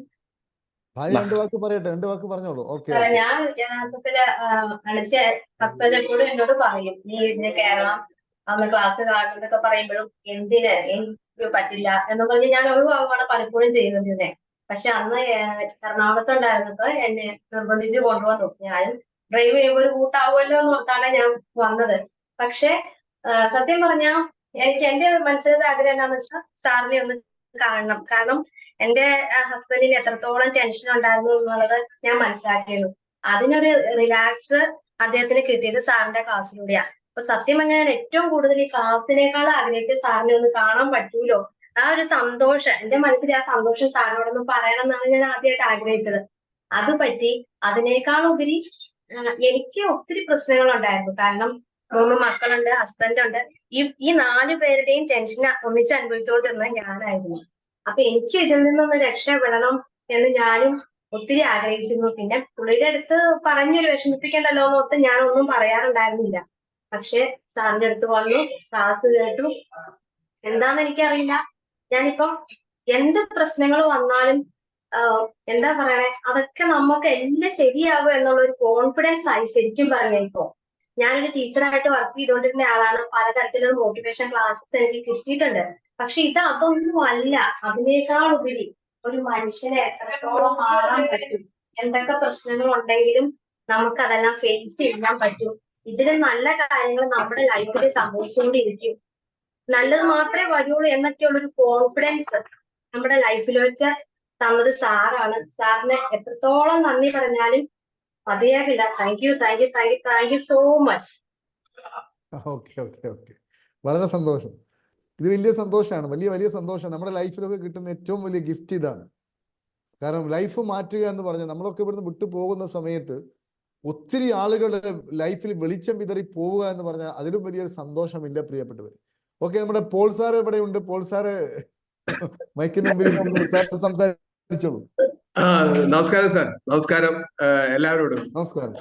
ഭാര്യ 2 വാക്ക് പറയട്ടെ, 2 വാക്ക് പറഞ്ഞോളൂ. ഓക്കെ ഞാൻ യഥാർത്ഥത്തില് ഹസ്ബൻഡ് എപ്പോഴും എന്നോട് പറയും, നീ ഇതിന് കയറണം, അന്ന് ക്ലാസ് കാണുന്നതൊക്കെ പറയുമ്പോഴും എന്തിന്, എനിക്ക് പറ്റില്ല എന്ന് പറഞ്ഞ് ഞാൻ ഒഴിവാക്കുകയാണ് പലപ്പോഴും ചെയ്യുന്നത്. പക്ഷെ അന്ന് എറണാകുളത്ത് ഉണ്ടായിരുന്നപ്പോ എന്നെ നിർബന്ധിച്ച് കൊണ്ടുവന്നു. ഞാനും ഡ്രൈവ് ചെയ്യുമ്പോൾ ഒരു കൂട്ടാവുമല്ലോ എന്ന് ഓർത്താണ് ഞാൻ വന്നത്. പക്ഷെ സത്യം പറഞ്ഞാൽ എനിക്ക് എന്റെ മനസ്സിലത്തെ ആഗ്രഹം എന്താണെന്ന് വെച്ചാൽ സാറിനെ ഒന്ന് കാണണം. കാരണം എന്റെ ഹസ്ബൻഡിന് എത്രത്തോളം ടെൻഷൻ ഉണ്ടായിരുന്നു എന്നുള്ളത് ഞാൻ മനസ്സിലാക്കിയിരുന്നു. അതിനൊരു റിലാക്സ് അദ്ദേഹത്തിന് കിട്ടിയത് സാറിന്റെ ക്ലാസ്സിലൂടെയാണ്. അപ്പൊ സത്യം പറഞ്ഞാൽ ഞാൻ ഏറ്റവും കൂടുതൽ ഈ ക്ലാസ്സിനേക്കാൾ ആഗ്രഹിച്ച് സാറിനെ ഒന്ന് കാണാൻ പറ്റൂലോ, ആ ഒരു സന്തോഷം എന്റെ മനസ്സിൽ, ആ സന്തോഷം സാറിനോടൊന്ന് പറയണം എന്നാണ് ഞാൻ ആദ്യമായിട്ട് ആഗ്രഹിച്ചത്. അത് പറ്റി. അതിനേക്കാൾ ഉപരി എനിക്ക് ഒത്തിരി പ്രശ്നങ്ങൾ ഉണ്ടായിരുന്നു. കാരണം 3 മക്കളുണ്ട്, ഹസ്ബൻഡ് ഉണ്ട്. ഈ 4 പേരുടെയും ടെൻഷൻ ഒന്നിച്ച് അനുഭവിച്ചുകൊണ്ടിരുന്ന ഞാനായിരുന്നു. അപ്പൊ എനിക്ക് ഇതിൽ നിന്നൊന്ന് രക്ഷപ്പെടണം എന്ന് ഞാനും ഒത്തിരി ആഗ്രഹിച്ചിരുന്നു. പിന്നെ പുള്ളിയുടെ അടുത്ത് പറഞ്ഞൊരു വിഷമിപ്പിക്കണ്ടല്ലോ എന്ന് ഓർത്ത് ഞാനൊന്നും പറയാറുണ്ടായിരുന്നില്ല. പക്ഷെ സാറിന്റെ അടുത്ത് വന്നു, ക്ലാസ് കേട്ടു. എന്താന്ന് എനിക്കറിയില്ല. ഞാനിപ്പം എന്ത് പ്രശ്നങ്ങൾ വന്നാലും എന്താ പറയണേ, അതൊക്കെ നമുക്ക് എല്ലാം ശരിയാകും എന്നുള്ള ഒരു കോൺഫിഡൻസ് ആയി ശരിക്കും പറഞ്ഞ. ഇപ്പോ ഞാനൊരു ടീച്ചറായിട്ട് വർക്ക് ചെയ്തുകൊണ്ടിരുന്ന ആളാണ്. പലതരത്തിലുള്ള മോട്ടിവേഷൻ ക്ലാസ്സസ് എനിക്ക് കിട്ടിയിട്ടുണ്ട്. പക്ഷെ അതൊന്നും അല്ല. അതിനേക്കാൾ ഉപരി ഒരു മനുഷ്യനെ എത്രത്തോളം മാറാൻ പറ്റും, എന്തൊക്കെ പ്രശ്നങ്ങൾ ഉണ്ടെങ്കിലും നമുക്കതെല്ലാം ഫേസ് ചെയ്യാൻ പറ്റും. ഇതിൽ നല്ല കാര്യങ്ങൾ നമ്മുടെ ലൈഫിൽ സംഭവിച്ചുകൊണ്ടിരിക്കും, നല്ലത് മാത്രമേ വരുള്ളൂ എന്നൊക്കെയുള്ള ഒരു കോൺഫിഡൻസ് നമ്മുടെ ലൈഫിലേക്ക് തന്നത് സാറാണ്. സാറിന് എത്രത്തോളം നന്ദി പറഞ്ഞാലും മതിയാകില്ല. Thank you so much. Okay, വളരെ സന്തോഷം. ഇത് വലിയ സന്തോഷമാണ്, വലിയ സന്തോഷം. നമ്മുടെ ലൈഫിലൊക്കെ കിട്ടുന്ന ഏറ്റവും വലിയ ഗിഫ്റ്റ് ഇതാണ്. കാരണം ലൈഫ് മാറ്റുക എന്ന് പറഞ്ഞാൽ, നമ്മളൊക്കെ ഇവിടുന്ന് വിട്ടു പോകുന്ന സമയത്ത് ഒത്തിരി ആളുകളുടെ ലൈഫിൽ വെളിച്ചം വിതറി പോവുക എന്ന് പറഞ്ഞാൽ അതിലും വലിയൊരു സന്തോഷമില്ല പ്രിയപ്പെട്ടവർ. ഓക്കെ, നമ്മുടെ പോൾ സാറ് ഇവിടെ ഉണ്ട്. പോൾ സാറ് മൈക്കിന് മുമ്പിൽ ഇരിക്കുന്നു. സാർ സംസാരിച്ചോളൂ. നമസ്കാരം സാർ. നമസ്കാരം എല്ലാവരോടും. നമസ്കാരം.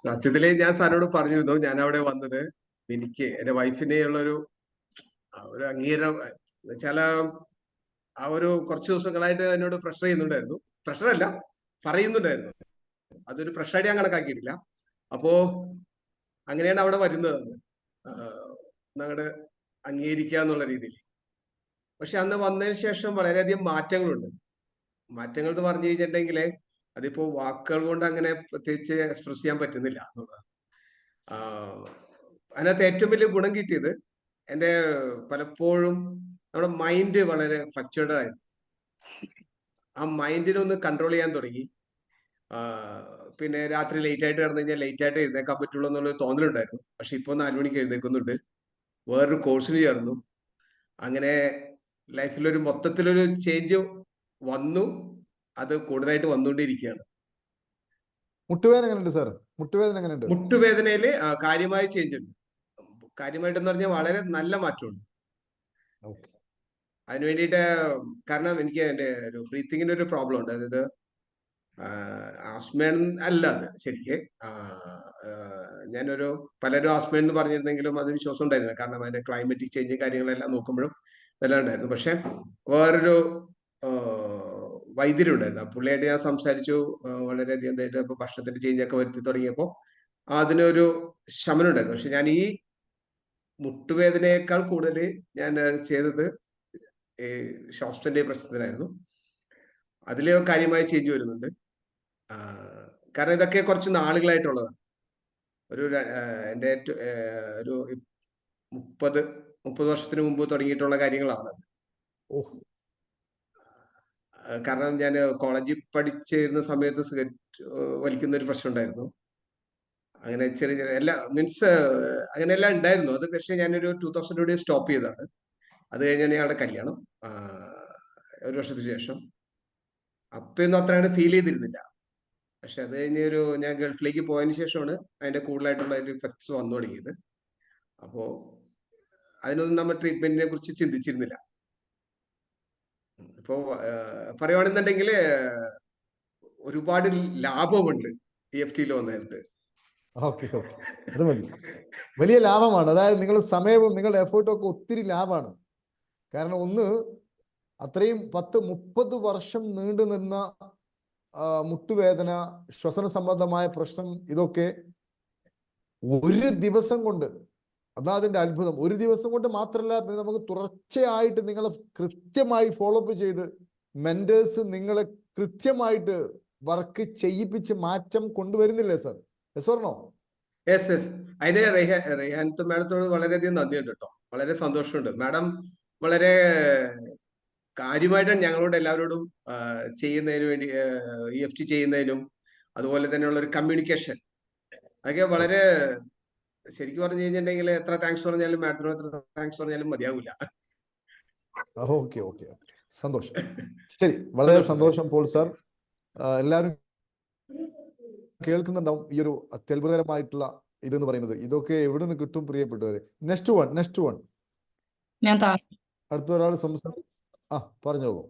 സത്യത്തില് ഞാൻ സാറിനോട് പറഞ്ഞിരുന്നു, ഞാൻ അവിടെ വന്നത് എനിക്ക് എന്റെ വൈഫിനെയുള്ള ഒരു അംഗീകാരം വെച്ചാൽ ആ ഒരു കുറച്ച് ദിവസങ്ങളായിട്ട് എന്നോട് പ്രഷർ ചെയ്യുന്നുണ്ടായിരുന്നു. പ്രഷറല്ല, പറയുന്നുണ്ടായിരുന്നു. അതൊരു പ്രഷറായിട്ട് ഞാൻ കണക്കാക്കിയിട്ടില്ല. അപ്പോ അങ്ങനെയാണ് അവിടെ വരുന്നത്, ഞങ്ങളുടെ അംഗീകരിക്കുക എന്നുള്ള രീതിയിൽ. പക്ഷെ അന്ന് വന്നതിന് ശേഷം വളരെയധികം മാറ്റങ്ങളുണ്ട്. മാറ്റങ്ങൾ എന്ന് പറഞ്ഞു കഴിഞ്ഞിട്ടുണ്ടെങ്കിൽ അതിപ്പോ വാക്കുകൾ കൊണ്ട് അങ്ങനെ പ്രത്യേകിച്ച് എക്സ്പ്രസ് ചെയ്യാൻ പറ്റുന്നില്ല എന്നുള്ളതാണ്. അതിനകത്ത് ഏറ്റവും വലിയ ഗുണം കിട്ടിയത് എൻ്റെ പലപ്പോഴും നമ്മുടെ മൈൻഡ് വളരെ ഫ്ലക്ച്വേറ്റഡ് ആയിരുന്നു. ആ മൈൻഡിനെ ഒന്ന് കൺട്രോൾ ചെയ്യാൻ തുടങ്ങി. പിന്നെ രാത്രി ലേറ്റ് ആയിട്ട് കിടന്നു കഴിഞ്ഞാൽ ലേറ്റ് ആയിട്ട് എഴുന്നേക്കാൻ പറ്റുള്ളൂ എന്നുള്ളൊരു തോന്നലുണ്ടായിരുന്നു. പക്ഷെ ഇപ്പൊ 4 മണിക്ക് എഴുന്നേൽക്കുന്നുണ്ട്. വേറൊരു കോഴ്സിന് ചേർന്നു. അങ്ങനെ ലൈഫിലൊരു മൊത്തത്തിലൊരു ചേഞ്ച് വന്നു. അത് കൂടുതലായിട്ട് വന്നുകൊണ്ടിരിക്കുകയാണ്. മുട്ടുവേദന എങ്ങനെയുണ്ട് സാർ? മുട്ടുവേദന എങ്ങനെയുണ്ട്? മുട്ടുവേദനയില് കാര്യമായ ചേഞ്ച് ഉണ്ട്. കാര്യമായിട്ടെന്ന് പറഞ്ഞാൽ വളരെ നല്ല മാറ്റമുണ്ട്. അതിന് വേണ്ടിയിട്ട് കാരണം എനിക്ക് എൻ്റെ ഒരു ബ്രീത്തിങ്ങിന്റെ ഒരു പ്രോബ്ലം ഉണ്ട്. അതായത് ആസ്മ അല്ല അത് ശരിക്ക്. ഞാനൊരു പലരും ആസ്മ എന്ന് പറഞ്ഞിരുന്നെങ്കിലും അത് വിശ്വാസം ഉണ്ടായിരുന്നു. കാരണം അതിന്റെ ക്ലൈമറ്റിക് ചേഞ്ച് കാര്യങ്ങളെല്ലാം നോക്കുമ്പോഴും ഇതെല്ലാം ഉണ്ടായിരുന്നു. പക്ഷെ വേറൊരു വൈദ്യരുണ്ടായിരുന്നു. ആ പുള്ളിയായിട്ട് ഞാൻ സംസാരിച്ചു. വളരെയധികം ഇതായിട്ട് ഇപ്പൊ ഭക്ഷണത്തിന്റെ ചേഞ്ച് ഒക്കെ വരുത്തി തുടങ്ങിയപ്പോൾ അതിനൊരു ശമനം ഉണ്ടായിരുന്നു. പക്ഷെ ഞാൻ ഈ മുട്ടുവേദനയേക്കാൾ കൂടുതൽ ഞാൻ ചെയ്തത് ഈ ശ്വാസത്തിന്റെ പ്രശ്നത്തിനായിരുന്നു. അതിൽ കാര്യമായ ചേഞ്ച് വരുന്നുണ്ട്. കാരണം ഇതൊക്കെ കുറച്ച് നാളുകളായിട്ടുള്ളതാണ്. ഒരു എൻ്റെ ഒരു 30 വർഷത്തിന് മുമ്പ് തുടങ്ങിയിട്ടുള്ള കാര്യങ്ങളാണ്. കാരണം ഞാൻ കോളേജിൽ പഠിച്ചിരുന്ന സമയത്ത് സിഗരറ്റ് വലിക്കുന്ന ഒരു പ്രശ്നം ഉണ്ടായിരുന്നു. അങ്ങനെ ചെറിയ ചെറിയ എല്ലാം മീൻസ് അങ്ങനെയെല്ലാം ഉണ്ടായിരുന്നു. അത് പക്ഷേ ഞാനൊരു 2000 സ്റ്റോപ്പ് ചെയ്തതാണ്. അത് കഴിഞ്ഞാണ് ഞങ്ങളുടെ കല്യാണം 1 വർഷത്തിന് ശേഷം. അപ്പൊന്നും അത്രയാണ് ഫീൽ ചെയ്തിരുന്നില്ല. പക്ഷെ അത് കഴിഞ്ഞ് ഞാൻ ഗൾഫിലേക്ക് പോയതിനു ശേഷമാണ് അതിന്റെ കൂടുതലായിട്ടുള്ള ഒരു ഇഫക്ട്സ് വന്നു തുടങ്ങിയത്. അപ്പോ അതിനൊന്നും നമ്മൾ ട്രീറ്റ്മെന്റിനെ കുറിച്ച് ചിന്തിച്ചിരുന്നില്ല. ഇപ്പോ പറയുവാണെന്നുണ്ടെങ്കിൽ ഒരുപാട് ലാഭമുണ്ട് EFTയിൽ വന്നിട്ട്. ഓക്കെ ഓക്കെ, അത് മതി. വലിയ ലാഭമാണ്. അതായത് നിങ്ങളുടെ സമയവും നിങ്ങളുടെ എഫേർട്ടും ഒക്കെ ഒത്തിരി ലാഭമാണ്. കാരണം ഒന്ന്, അത്രയും 10-30 വർഷം നീണ്ടു നിന്ന മുട്ടുവേദന, ശ്വസന സംബന്ധമായ പ്രശ്നം, ഇതൊക്കെ ഒരു ദിവസം കൊണ്ട്, അതാ അതിന്റെ അത്ഭുതം. ഒരു ദിവസം കൊണ്ട് മാത്രമല്ല, നമുക്ക് തുടർച്ചയായിട്ട് നിങ്ങളെ കൃത്യമായി ഫോളോ അപ്പ് ചെയ്ത് മെന്റേഴ്സ് നിങ്ങളെ കൃത്യമായിട്ട് വർക്ക് ചെയ്യിപ്പിച്ച് മാറ്റം കൊണ്ടുവരുന്നില്ലേ sir? Yes or no? Yes yes. അതിന് റെയ്ഹാനത്ത് മാഡത്തോട് വളരെയധികം നന്ദിയുണ്ട് കേട്ടോ. വളരെ സന്തോഷമുണ്ട്. മാഡം വളരെ കാര്യമായിട്ടാണ് ഞങ്ങളോട് എല്ലാവരോടും ചെയ്യുന്നതിന് വേണ്ടി EFT ചെയ്യുന്നതിനും അതുപോലെ തന്നെയുള്ള ഒരു കമ്മ്യൂണിക്കേഷൻ അതൊക്കെ വളരെ ശരിക്കും പറഞ്ഞു കഴിഞ്ഞിട്ടുണ്ടെങ്കിൽ എത്ര താങ്ക്സ് പറഞ്ഞാലും മാഡത്തിനോട് എത്ര താങ്ക്സ് പറഞ്ഞാലും മതിയാവില്ല. ഓക്കെ ഓക്കെ, സന്തോഷം. ശരി, വളരെ സന്തോഷം പോൾ സാർ. എല്ലാവരും കേൾക്കുന്നുണ്ടാവും ഈ ഒരു അത്യത്ഭുതകരമായിട്ടുള്ള ഇതെന്ന് പറയുന്നത്. ഇതൊക്കെ എവിടെ നിന്ന് കിട്ടും പ്രിയപ്പെട്ടവരെ? നെക്സ്റ്റ് വൺ ഞാൻ അടുത്ത ഒരാൾ പറഞ്ഞോളൂ.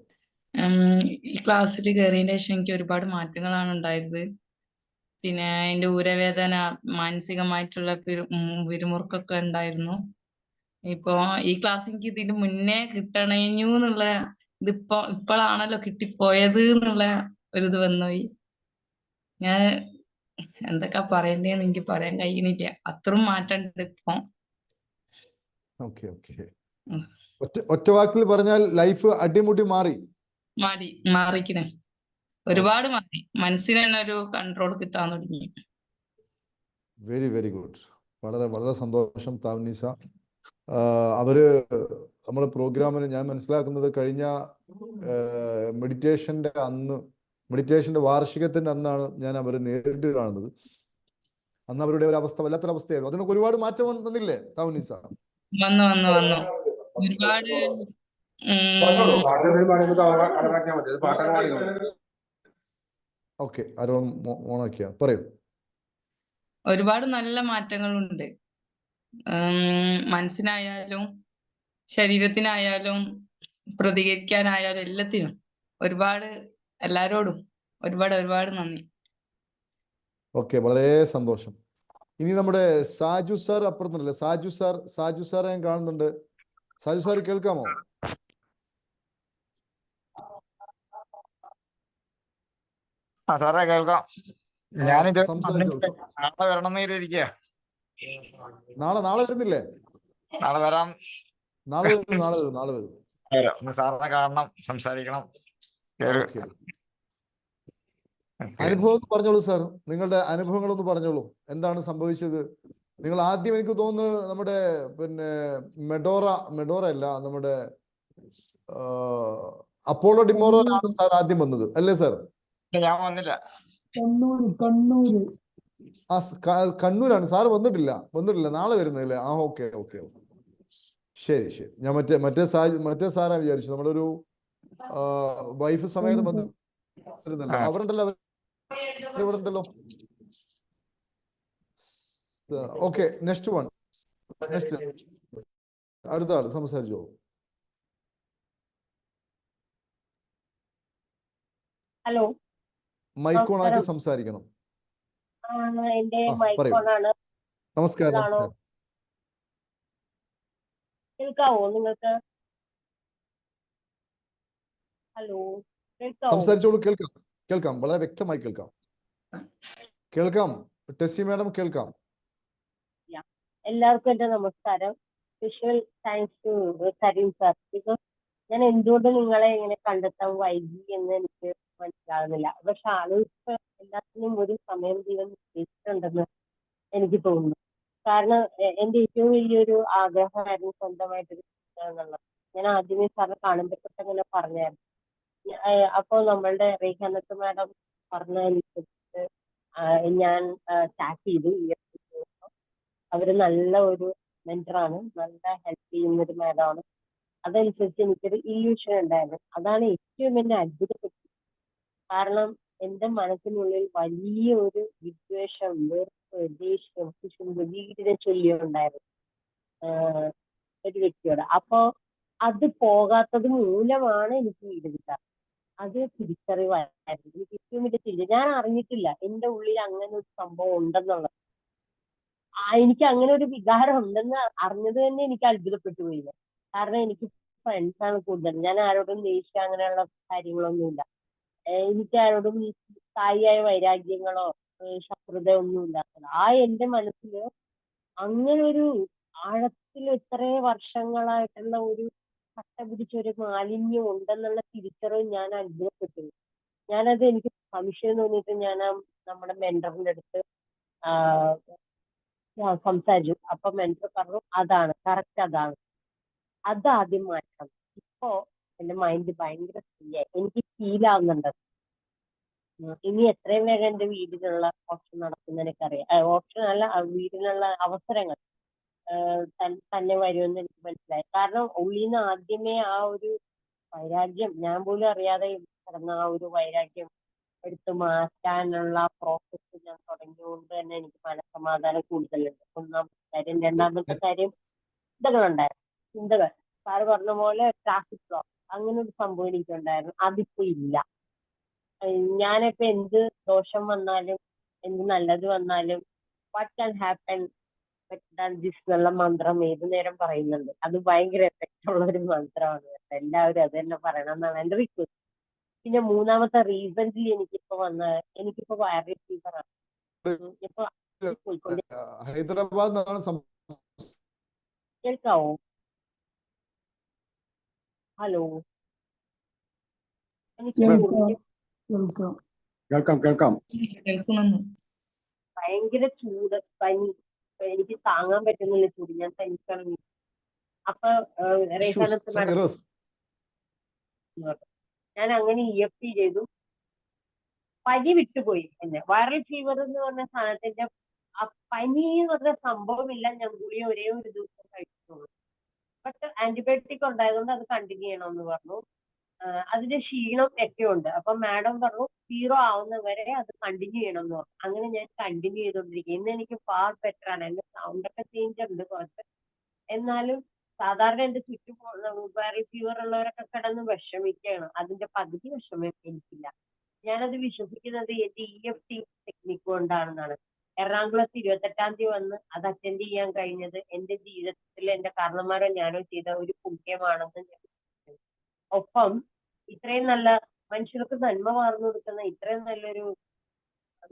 ഈ ക്ലാസ്സിൽ കയറിയതിന് ശേഷം എനിക്ക് ഒരുപാട് മാറ്റങ്ങളാണ് ഉണ്ടായത്. പിന്നെ എൻ്റെ ഊരവേദന, മാനസികമായിട്ടുള്ള പിരിമുറുക്കൊക്കെ ഉണ്ടായിരുന്നു. ഇപ്പോ ഈ ക്ലാസ് എനിക്ക് ഇതിന് മുന്നേ കിട്ടണേഞ്ഞു എന്നുള്ള ഇപ്പോഴാണല്ലോ കിട്ടിപ്പോയത് എന്നുള്ള ഒരിത് വന്നുപോയി. ഞാൻ എന്തൊക്കെ പറയണ്ടേന്ന് എനിക്ക് പറയാൻ കഴിയണില്ല. അത്രയും മാറ്റം ഉണ്ട് ഇപ്പൊ. ഒറ്റ വാക്കിൽ പറഞ്ഞാൽ ലൈഫ് അടിമുടി മാറിക്കണേ. ഒരുപാട് മാറി. മനസ്സിന് തന്നെ ഒരു കൺട്രോൾ കിട്ടാൻ തുടങ്ങി. Very very good. വളരെ വളരെ സന്തോഷം താവ്നീസ. അവര് നമ്മുടെ പ്രോഗ്രാമിന് ഞാൻ മനസ്സിലാക്കുന്നത് കഴിഞ്ഞ മെഡിറ്റേഷന്റെ വാർഷികത്തിന്റെ അന്നാണ് ഞാൻ അവരെ നേരിട്ട് കാണുന്നത്. അന്ന് അവരുടെ ഒരു അവസ്ഥ വല്ലാത്തൊരവസ്ഥയായിരുന്നു. അതിനൊക്കെ ഒരുപാട് മാറ്റം വന്നില്ലേ താവ്നീസ? വന്നു ഒരുപാട്. ഓക്കെ, ആരോ ഓണാക്കിയാ പറയൂ. ഒരുപാട് നല്ല മാറ്റങ്ങളുണ്ട്. മനസ്സിനായാലും ശരീരത്തിനായാലും പ്രതികരിക്കാനായാലും എല്ലാത്തിനും എല്ലാരോടും ഒരുപാട് നന്ദി. ഓക്കെ, വളരെ സന്തോഷം. ഇനി നമ്മുടെ സാജു സാർ അപ്പുറത്തുണ്ടല്ലേ? സാജു സാർ ഞാൻ കാണുന്നുണ്ട്. സാജു സാർ കേൾക്കാമോ? സാറേ കേൾക്കാം. ഞാനിത് നാളെ വരണമെന്നിരിക്കുക. നാളെ വരുന്നില്ലേ? നാളെ വരാം. നാളെ വരും. സാറിനെ കാണണം, സംസാരിക്കണം. ഓക്കെ. അനുഭവം പറഞ്ഞോളൂ സാർ, നിങ്ങളുടെ അനുഭവങ്ങളൊന്ന് പറഞ്ഞോളൂ. എന്താണ് സംഭവിച്ചത്? നിങ്ങൾ ആദ്യം എനിക്ക് തോന്നുന്നു നമ്മുടെ പിന്നെ മെഡോറ അല്ല, നമ്മുടെ അപ്പോളോ ഡിമോറോയിലാണ് സാർ ആദ്യം വന്നത് അല്ലേ സാർ? ഞാൻ വന്നില്ല. കണ്ണൂരാണ് സാർ. വന്നിട്ടില്ല, നാളെ വരുന്നില്ലേ? ആ ഓക്കെ. ശരി. ഞാൻ മറ്റേ സാറാ വിചാരിച്ചു. നമ്മുടെ ഒരു വൈഫ് സമേതം വന്നിരുന്നല്ലോ, അവരുണ്ടല്ലോ, ഇവിടെ ഉണ്ടല്ലോ. ഓക്കെ, നെക്സ്റ്റ് അടുത്ത ആള് സംസാരിച്ചോ. ഹലോ, മൈക്കോണാക്കി സംസാരിക്കണം. എന്റെ പറയൂ. മൈക്കോണാണ്. നമസ്കാരം. കേൾക്കാവോ നിങ്ങൾക്ക്? ഹലോ, കേൾക്കാവോ? സംസാരിച്ചോളൂ. കേൾക്കാം, വളരെ വ്യക്തമായി കേൾക്കാം. ടെസ്സി മാഡം കേൾക്കാം. എല്ലാവർക്കും എന്റെ നമസ്കാരം. Special thanks to Karim sir. Because ഞാൻ എന്തുകൊണ്ട് നിങ്ങളെ ഇങ്ങനെ കണ്ടെത്താൻ വൈകി എന്ന് എനിക്ക് മനസ്സിലാകുന്നില്ല. പക്ഷെ ആളുകൾക്ക് എല്ലാത്തിനും ഒരു സമയം ദൈവം നിശ്ചയിച്ചിട്ടുണ്ടെന്ന് എനിക്ക് തോന്നുന്നു. കാരണം എന്റെ ഏറ്റവും വലിയൊരു ആഗ്രഹമായിരുന്നു സ്വന്തമായിട്ടൊരു എന്നുള്ളത്. ഞാൻ ആദ്യമേ സാറിനെ കാണുമ്പോഴൊക്കെ ഇങ്ങനെ പറഞ്ഞായിരുന്നു. അപ്പോൾ നമ്മളുടെ റേഖാനത്ത് മാഡം പറഞ്ഞതനുസരിച്ച് ഞാൻ ചാറ്റ് ചെയ്തു. അവര് നല്ല ഒരു മെന്ററാണ്, നല്ല ഹെൽപ്പ് ചെയ്യുന്ന ഒരു മാഡമാണ്. അതനുസരിച്ച് എനിക്കൊരു ഇല്യൂഷൻ ഉണ്ടായിരുന്നു. അതാണ് ഏറ്റവും എന്നെ അത്ഭുതപ്പെട്ടത്. കാരണം എന്റെ മനസ്സിനുള്ളിൽ വലിയ ഒരു വിദ്വേഷം, വെറുപ്പ്, ദേഷ്യം, കുശുമ്പ് വീടിനെ ചൊല്ലിയുണ്ടായിരുന്നു ഒരു വ്യക്തിയോട്. അപ്പോ അത് പോകാത്തത് മൂലമാണ് എനിക്ക് വീട് കിട്ടാറ്. അത് തിരിച്ചറിവായിരുന്നു എനിക്ക് ഏറ്റവും വലിയ തിരിച്ച്. ഞാൻ അറിഞ്ഞിട്ടില്ല എന്റെ ഉള്ളിൽ അങ്ങനെ ഒരു സംഭവം ഉണ്ടെന്നുള്ളത്. എനിക്ക് അങ്ങനെ ഒരു വികാരം ഉണ്ടെന്ന് അറിഞ്ഞത് തന്നെ എനിക്ക് അത്ഭുതപ്പെട്ടു പോയി. കാരണം എനിക്ക് ഫ്രണ്ട്സാണ് കൂടുതൽ. ഞാൻ ആരോടും ദേഷ്യം അങ്ങനെയുള്ള കാര്യങ്ങളൊന്നുമില്ല. എനിക്ക് ആരോടും സ്ഥായിയായ വൈരാഗ്യങ്ങളോ ശത്രുതയോ ഒന്നും ഇല്ലാത്തത്. എന്റെ മനസ്സില് അങ്ങനെ ഒരു ആഴത്തിൽ ഇത്രയും വർഷങ്ങളായിട്ടുള്ള ഒരു കട്ട പിടിച്ചൊരു മാലിന്യം ഉണ്ടെന്നുള്ള തിരിച്ചറിവ് ഞാൻ അത്ഭുതപ്പെട്ടു. ഞാനത് എനിക്ക് സംശയം തോന്നിയിട്ട് ഞാൻ നമ്മുടെ മെന്ററിന്റെ അടുത്ത് സംസാരിച്ചു. അപ്പൊ മെന്റർ പറഞ്ഞു അതാണ് കറക്റ്റ്, അത് ആദ്യം മാറ്റണം. ഇപ്പോ എന്റെ മൈൻഡ് ഭയങ്കര ഫ്രീ ആയി, എനിക്ക് ഫീൽ ആവുന്നുണ്ട്. ഇനി എത്രയും വേഗം എന്റെ വീടിനുള്ള ഓപ്ഷൻ നടക്കുന്ന എനിക്കറിയാം. ഓപ്ഷൻ അല്ല, വീടിനുള്ള അവസരങ്ങൾ തന്നെ വരുമെന്ന് എനിക്ക് മനസ്സിലായി. കാരണം ഉള്ളിൽ നിന്ന് ആദ്യമേ ആ ഒരു വൈരാഗ്യം, ഞാൻ പോലും അറിയാതെ കിടന്ന ആ ഒരു വൈരാഗ്യം എടുത്തു മാറ്റാനുള്ള പ്രോസസ്സ് ഞാൻ തുടങ്ങിയതുകൊണ്ട് തന്നെ എനിക്ക് മനസ്സമാധാനം കൂടുതലുണ്ട്. ഒന്നാമത്തെ കാര്യം. രണ്ടാമത്തെ കാര്യം, ചിന്തകൾ സാറ് പറഞ്ഞ പോലെ ട്രാഫിക് ബ്ലോക്ക്, അങ്ങനെ ഒരു സംഭവം എനിക്കുണ്ടായിരുന്നു. അതിപ്പോ ഇല്ല. ഞാനിപ്പോ എന്ത് ദോഷം വന്നാലും എന്ത് നല്ലത് വന്നാലും വാട്ട് ക്യാൻ ഹാപ്പൻ ദിസ് എന്നുള്ള മന്ത്രം ഏതു നേരം പറയുന്നുണ്ട്. അത് ഭയങ്കര എഫക്റ്റ് ഉള്ള ഒരു മന്ത്രമാണ്. എല്ലാവരും അത് തന്നെ പറയണം എന്നാണ് എന്റെ റിക്വസ്റ്റ്. പിന്നെ മൂന്നാമത്തെ റീസെന്റ്ലി എനിക്കിപ്പോ വൈറൽ ഫീവറാണ്. ഇപ്പൊ ഹൈദരാബാദ് കേൾക്കാവോ? ഹലോ, എനിക്ക് കേൾക്കാം. ഭയങ്കര ചൂട്, പനി, എനിക്ക് താങ്ങാൻ പറ്റുന്നില്ല ചൂട്. ഞാൻ തനിച്ചാണ്. അപ്പൊ റേഖാനത്ത് മാഡം ഞാൻ അങ്ങനെ EFT ചെയ്തു. പനി വിട്ടുപോയി. എന്നെ വൈറൽ ഫീവർ എന്ന് പറഞ്ഞ സാധനത്തിന്റെ പനി എന്ന് പറഞ്ഞ സംഭവമില്ല. ഞാൻ ഗുളിക ഒരേ ഒരു ദിവസം കഴിച്ചിട്ടുള്ളൂ. പക്ഷെ ആന്റിബയോട്ടിക് ഉണ്ടായതുകൊണ്ട് അത് കണ്ടിന്യൂ ചെയ്യണമെന്ന് പറഞ്ഞു. അതിന്റെ ക്ഷീണം ഒക്കെ ഉണ്ട്. അപ്പൊ മാഡം പറഞ്ഞു 0 ആവുന്നവരെ അത് കണ്ടിന്യൂ ചെയ്യണം എന്ന് പറഞ്ഞു. അങ്ങനെ ഞാൻ കണ്ടിന്യൂ ചെയ്തോണ്ടിരിക്കും. ഇന്ന് എനിക്ക് ഫാർ ബെറ്റർ ആണ്. എന്റെ സൗണ്ടൊക്കെ ചേഞ്ച് ഉണ്ട് കുറച്ച്. എന്നാലും സാധാരണ എന്റെ ചുറ്റും വൈറൽ ഫീവർ ഉള്ളവരൊക്കെ കിടന്ന് വിഷമിക്കുകയാണ്. അതിന്റെ പകുതി വിഷമം എനിക്കില്ല. ഞാനത് വിശ്വസിക്കുന്നത് എന്റെ EFT ടെക്നിക്ക് കൊണ്ടാണെന്നാണ്. എറണാകുളത്ത് 28-ാം തീയതി വന്ന് അത് അറ്റൻഡ് ചെയ്യാൻ കഴിഞ്ഞത് എന്റെ ജീവിതത്തിൽ എന്റെ കാരണന്മാരോ ഞാനോ ചെയ്ത ഒരു പുണ്യമാണെന്ന് ഞാൻ വിശ്വസിക്കുന്നു. ഒപ്പം ഇത്രയും നല്ല മനുഷ്യർക്ക് നന്മ പകർന്നു കൊടുക്കുന്ന ഇത്രയും നല്ലൊരു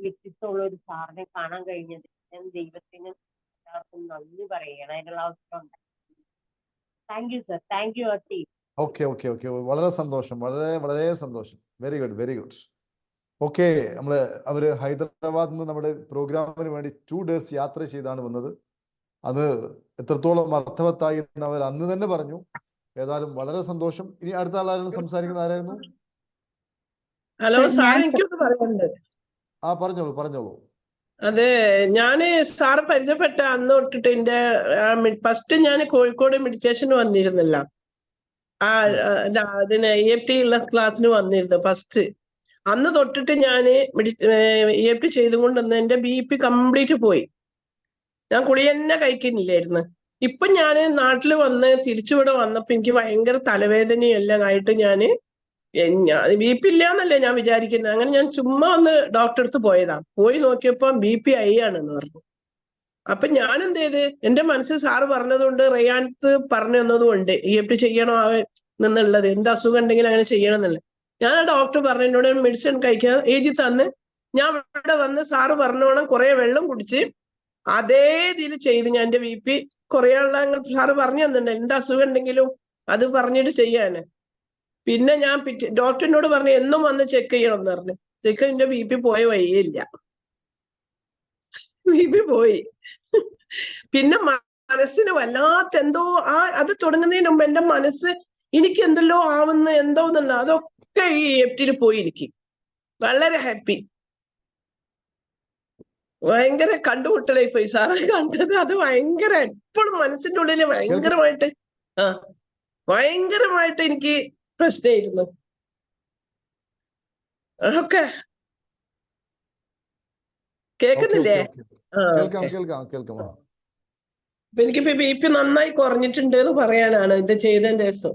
വ്യക്തിത്വമുള്ള ഒരു സാറിനെ കാണാൻ കഴിഞ്ഞത് ഞാൻ ദൈവത്തിന് എല്ലാവർക്കും നന്ദി പറയുകയാണ്. അതിനുള്ള അവസരം ഉണ്ടായി. Thank you sir, thank you team. Okay okay okay, വളരെ സന്തോഷം, വളരെ വളരെ സന്തോഷം. Very good, very good. Okay, അവര് ഹൈദരാബാദിൽ നിന്ന് നമ്മുടെ പ്രോഗ്രാമിന് വേണ്ടി 2 days യാത്ര ചെയ്താണ് വന്നത്. അത് എത്രത്തോളം അർത്ഥവത്തായി എന്ന് അവർ അന്ന് തന്നെ പറഞ്ഞു. ഏതായാലും വളരെ സന്തോഷം. ഇനി അടുത്ത ആളായിരുന്നു സംസാരിക്കുന്ന, ആരായിരുന്നു? ഹലോ സാർ, എനിക്കൊന്ന് പറയാനുണ്ട്. പറഞ്ഞോളൂ പറഞ്ഞോളൂ. അത് ഞാന് സാറ് പരിചയപ്പെട്ട അന്ന് തൊട്ടിട്ട് എന്റെ ഫസ്റ്റ് ഞാൻ കോഴിക്കോട് മെഡിറ്റേഷന് വന്നിരുന്നില്ല. അതിന് EFT ഉള്ള ക്ലാസ്സിന് വന്നിരുന്നു ഫസ്റ്റ്. അന്ന് തൊട്ടിട്ട് ഞാന് EFT ചെയ്തുകൊണ്ടിരുന്ന എന്റെ BP കംപ്ലീറ്റ് പോയി. ഞാൻ കുളി തന്നെ കഴിക്കുന്നില്ലായിരുന്നു. ഇപ്പൊ ഞാന് നാട്ടില് വന്ന് തിരിച്ചിവിടെ വന്നപ്പോ എനിക്ക് ഭയങ്കര തലവേദനയും എല്ലാം ആയിട്ട് ഞാന് BP ഇല്ലാന്നല്ലേ ഞാൻ വിചാരിക്കുന്നത്. അങ്ങനെ ഞാൻ ചുമ്മാ ഒന്ന് ഡോക്ടറെ അടുത്ത് പോയതാ. പോയി നോക്കിയപ്പോ BP high ആണെന്ന് പറഞ്ഞു. അപ്പൊ ഞാൻ എന്ത് ചെയ്ത്, എന്റെ മനസ്സിൽ സാറ് പറഞ്ഞതുകൊണ്ട് റയാൻത്ത് പറഞ്ഞു തന്നതുകൊണ്ട് EFT ചെയ്യണോ എന്നുള്ളത്, എന്ത് അസുഖം ഉണ്ടെങ്കിലും അങ്ങനെ ചെയ്യണം എന്നുള്ളത്. ഞാൻ ആ ഡോക്ടർ പറഞ്ഞു എന്നോട് മെഡിസിൻ കഴിക്കാൻ എഴുതി തന്ന്. ഞാൻ ഇവിടെ വന്ന് സാറ് പറഞ്ഞോണം കുറെ വെള്ളം കുടിച്ച് അതേ ഇതിൽ ചെയ്ത് ഞാൻ എന്റെ BP കുറയാനുള്ള സാറ് പറഞ്ഞു തന്നിട്ടുണ്ട്. എന്ത് അസുഖം ഉണ്ടെങ്കിലും അത് പറഞ്ഞിട്ട് ചെയ്യാന്. പിന്നെ ഞാൻ ഡോക്ടറിനോട് പറഞ്ഞു എന്നും വന്ന് ചെക്ക് ചെയ്യണം എന്ന് പറഞ്ഞു. ചെക്ക് എന്റെ BP പോയ വഴിയില്ല, BP പോയി. പിന്നെ മനസ്സിന് വല്ലാത്ത എന്തോ അത് തുടങ്ങുന്നതിന് മുമ്പ് എന്റെ മനസ്സ് എനിക്ക് എന്തെല്ലോ ആവുന്ന എന്തോന്നല്ല, അതൊക്കെ ഈ EFT പോയി. എനിക്ക് വളരെ ഹാപ്പി, ഭയങ്കര കണ്ടുമുട്ടലായി പോയി സാറ് കണ്ടത്. അത് ഭയങ്കര എപ്പോഴും മനസ്സിന്റെ ഉള്ളില് ഭയങ്കരമായിട്ട് എനിക്ക് പ്രശ്നമായിരുന്നു. ഓക്കെ, കേക്കുന്നില്ലേ? എനിക്കിപ്പോ BP നന്നായി കുറഞ്ഞിട്ടുണ്ട് എന്ന് പറയാനാണ് ഇത് ചെയ്തതിന് ശേഷം.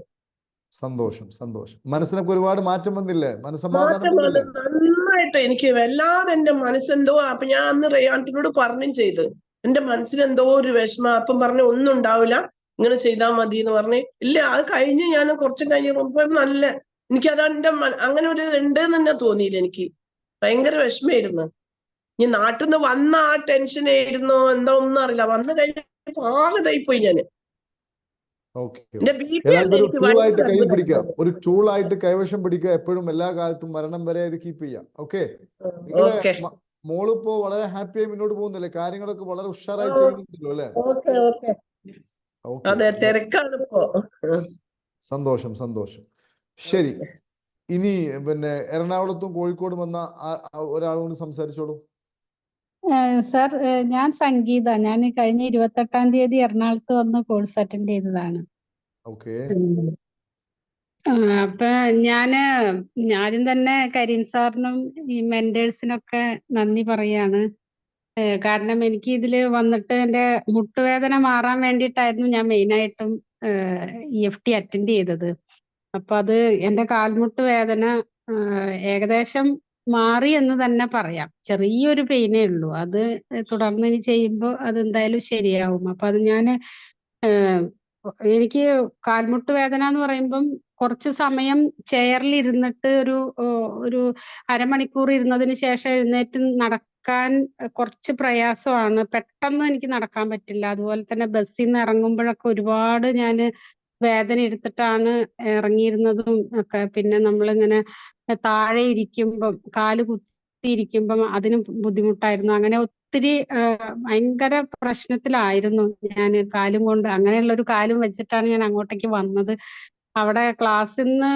സന്തോഷം സന്തോഷം. മനസ്സിനൊക്കെ ഒരുപാട് മാറ്റം വന്നില്ലേ? മനസ്സമാധാനം വന്നില്ലേ? നന്നായിട്ട് എനിക്ക് വല്ലാതെ എന്റെ മനസ്സെന്തോ. അപ്പൊ ഞാൻ അന്ന് റയാൻത്തിനോട് പറഞ്ഞും ചെയ്ത് എന്റെ മനസ്സിനെന്തോ ഒരു വിഷമം. അപ്പം പറഞ്ഞു ഒന്നും ഉണ്ടാവില്ല, ഇങ്ങനെ ചെയ്താൽ മതി എന്ന് പറഞ്ഞ്. ഇല്ല, അത് കഴിഞ്ഞ് ഞാൻ കുറച്ചും കഴിഞ്ഞ് നല്ല എനിക്കതാ എന്റെ അങ്ങനെ ഒരു ഉണ്ട് എന്ന് തന്നെ തോന്നിയില്ല. എനിക്ക് ഭയങ്കര വിഷമായിരുന്നു. ഇനി നാട്ടിൽ നിന്ന് വന്ന ആ ടെൻഷനായിരുന്നോ എന്തോ ഒന്നും അറിയില്ല. വന്നു കഴിഞ്ഞ ആകതായി പോയി ഞാന്. ഒരു ടൂളായിട്ട് കൈവശം പിടിക്കുക. എപ്പോഴും എല്ലാ കാലത്തും മരണം വരെ ഇത് കീപ്പ് ചെയ്യാം. ഓക്കെ, മോളിപ്പോ വളരെ ഹാപ്പിയായി മുന്നോട്ട് പോകുന്നില്ലേ? കാര്യങ്ങളൊക്കെ വളരെ ഉഷാറായി ചെയ്യുന്നുണ്ടല്ലോ അല്ലെ? സന്തോഷം സന്തോഷം. ശരി, ഇനി പിന്നെ എറണാകുളത്തും കോഴിക്കോടും വന്ന ഒരാളോട് സംസാരിച്ചോളൂ. സാർ, ഞാൻ സംഗീത. ഞാൻ കഴിഞ്ഞ 28-ാം തീയതി എറണാകുളത്ത് വന്ന് കോഴ്സ് അറ്റൻഡ് ചെയ്തതാണ്. അപ്പൊ ആദ്യം തന്നെ കരീം സാറിനും ഈ മെന്റേഴ്സിനൊക്കെ നന്ദി പറയാണ്. കാരണം എനിക്ക് ഇതില് വന്നിട്ട് എന്റെ മുട്ടുവേദന മാറാൻ വേണ്ടിയിട്ടായിരുന്നു ഞാൻ മെയിനായിട്ടും EFT അറ്റൻഡ് ചെയ്തത്. അപ്പൊ അത് എന്റെ കാൽമുട്ട് വേദന ഏകദേശം മാറി എന്ന് തന്നെ പറയാം. ചെറിയൊരു പെയിനേ ഉള്ളൂ. അത് തുടർന്ന് ഇനി ചെയ്യുമ്പോൾ അതെന്തായാലും ശരിയാവും. അപ്പൊ അത് എനിക്ക് കാൽമുട്ട് വേദന എന്ന് പറയുമ്പം കുറച്ച് സമയം ചെയറിൽ ഇരുന്നിട്ട് ഒരു അരമണിക്കൂർ ഇരുന്നതിന് ശേഷം എഴുന്നേറ്റ് നടക്കാൻ കുറച്ച് പ്രയാസമാണ്. പെട്ടെന്ന് എനിക്ക് നടക്കാൻ പറ്റില്ല. അതുപോലെ തന്നെ ബസ്സിൽ നിന്ന് ഇറങ്ങുമ്പോഴൊക്കെ ഒരുപാട് ഞാൻ വേദന എടുത്തിട്ടാണ് ഇറങ്ങിയിരുന്നതും ഒക്കെ. പിന്നെ നമ്മളിങ്ങനെ താഴെ ഇരിക്കുമ്പം കാല് കുത്തിയിരിക്കുമ്പം അതിനും ബുദ്ധിമുട്ടായിരുന്നു. അങ്ങനെ ഒത്തിരി ഭയങ്കര പ്രശ്നത്തിലായിരുന്നു ഞാൻ. കാലും കൊണ്ട് അങ്ങനെയുള്ള ഒരു കാലും വെച്ചിട്ടാണ് ഞാൻ അങ്ങോട്ടേക്ക് വന്നത്. അവിടെ ക്ലാസ്സിൽ നിന്ന്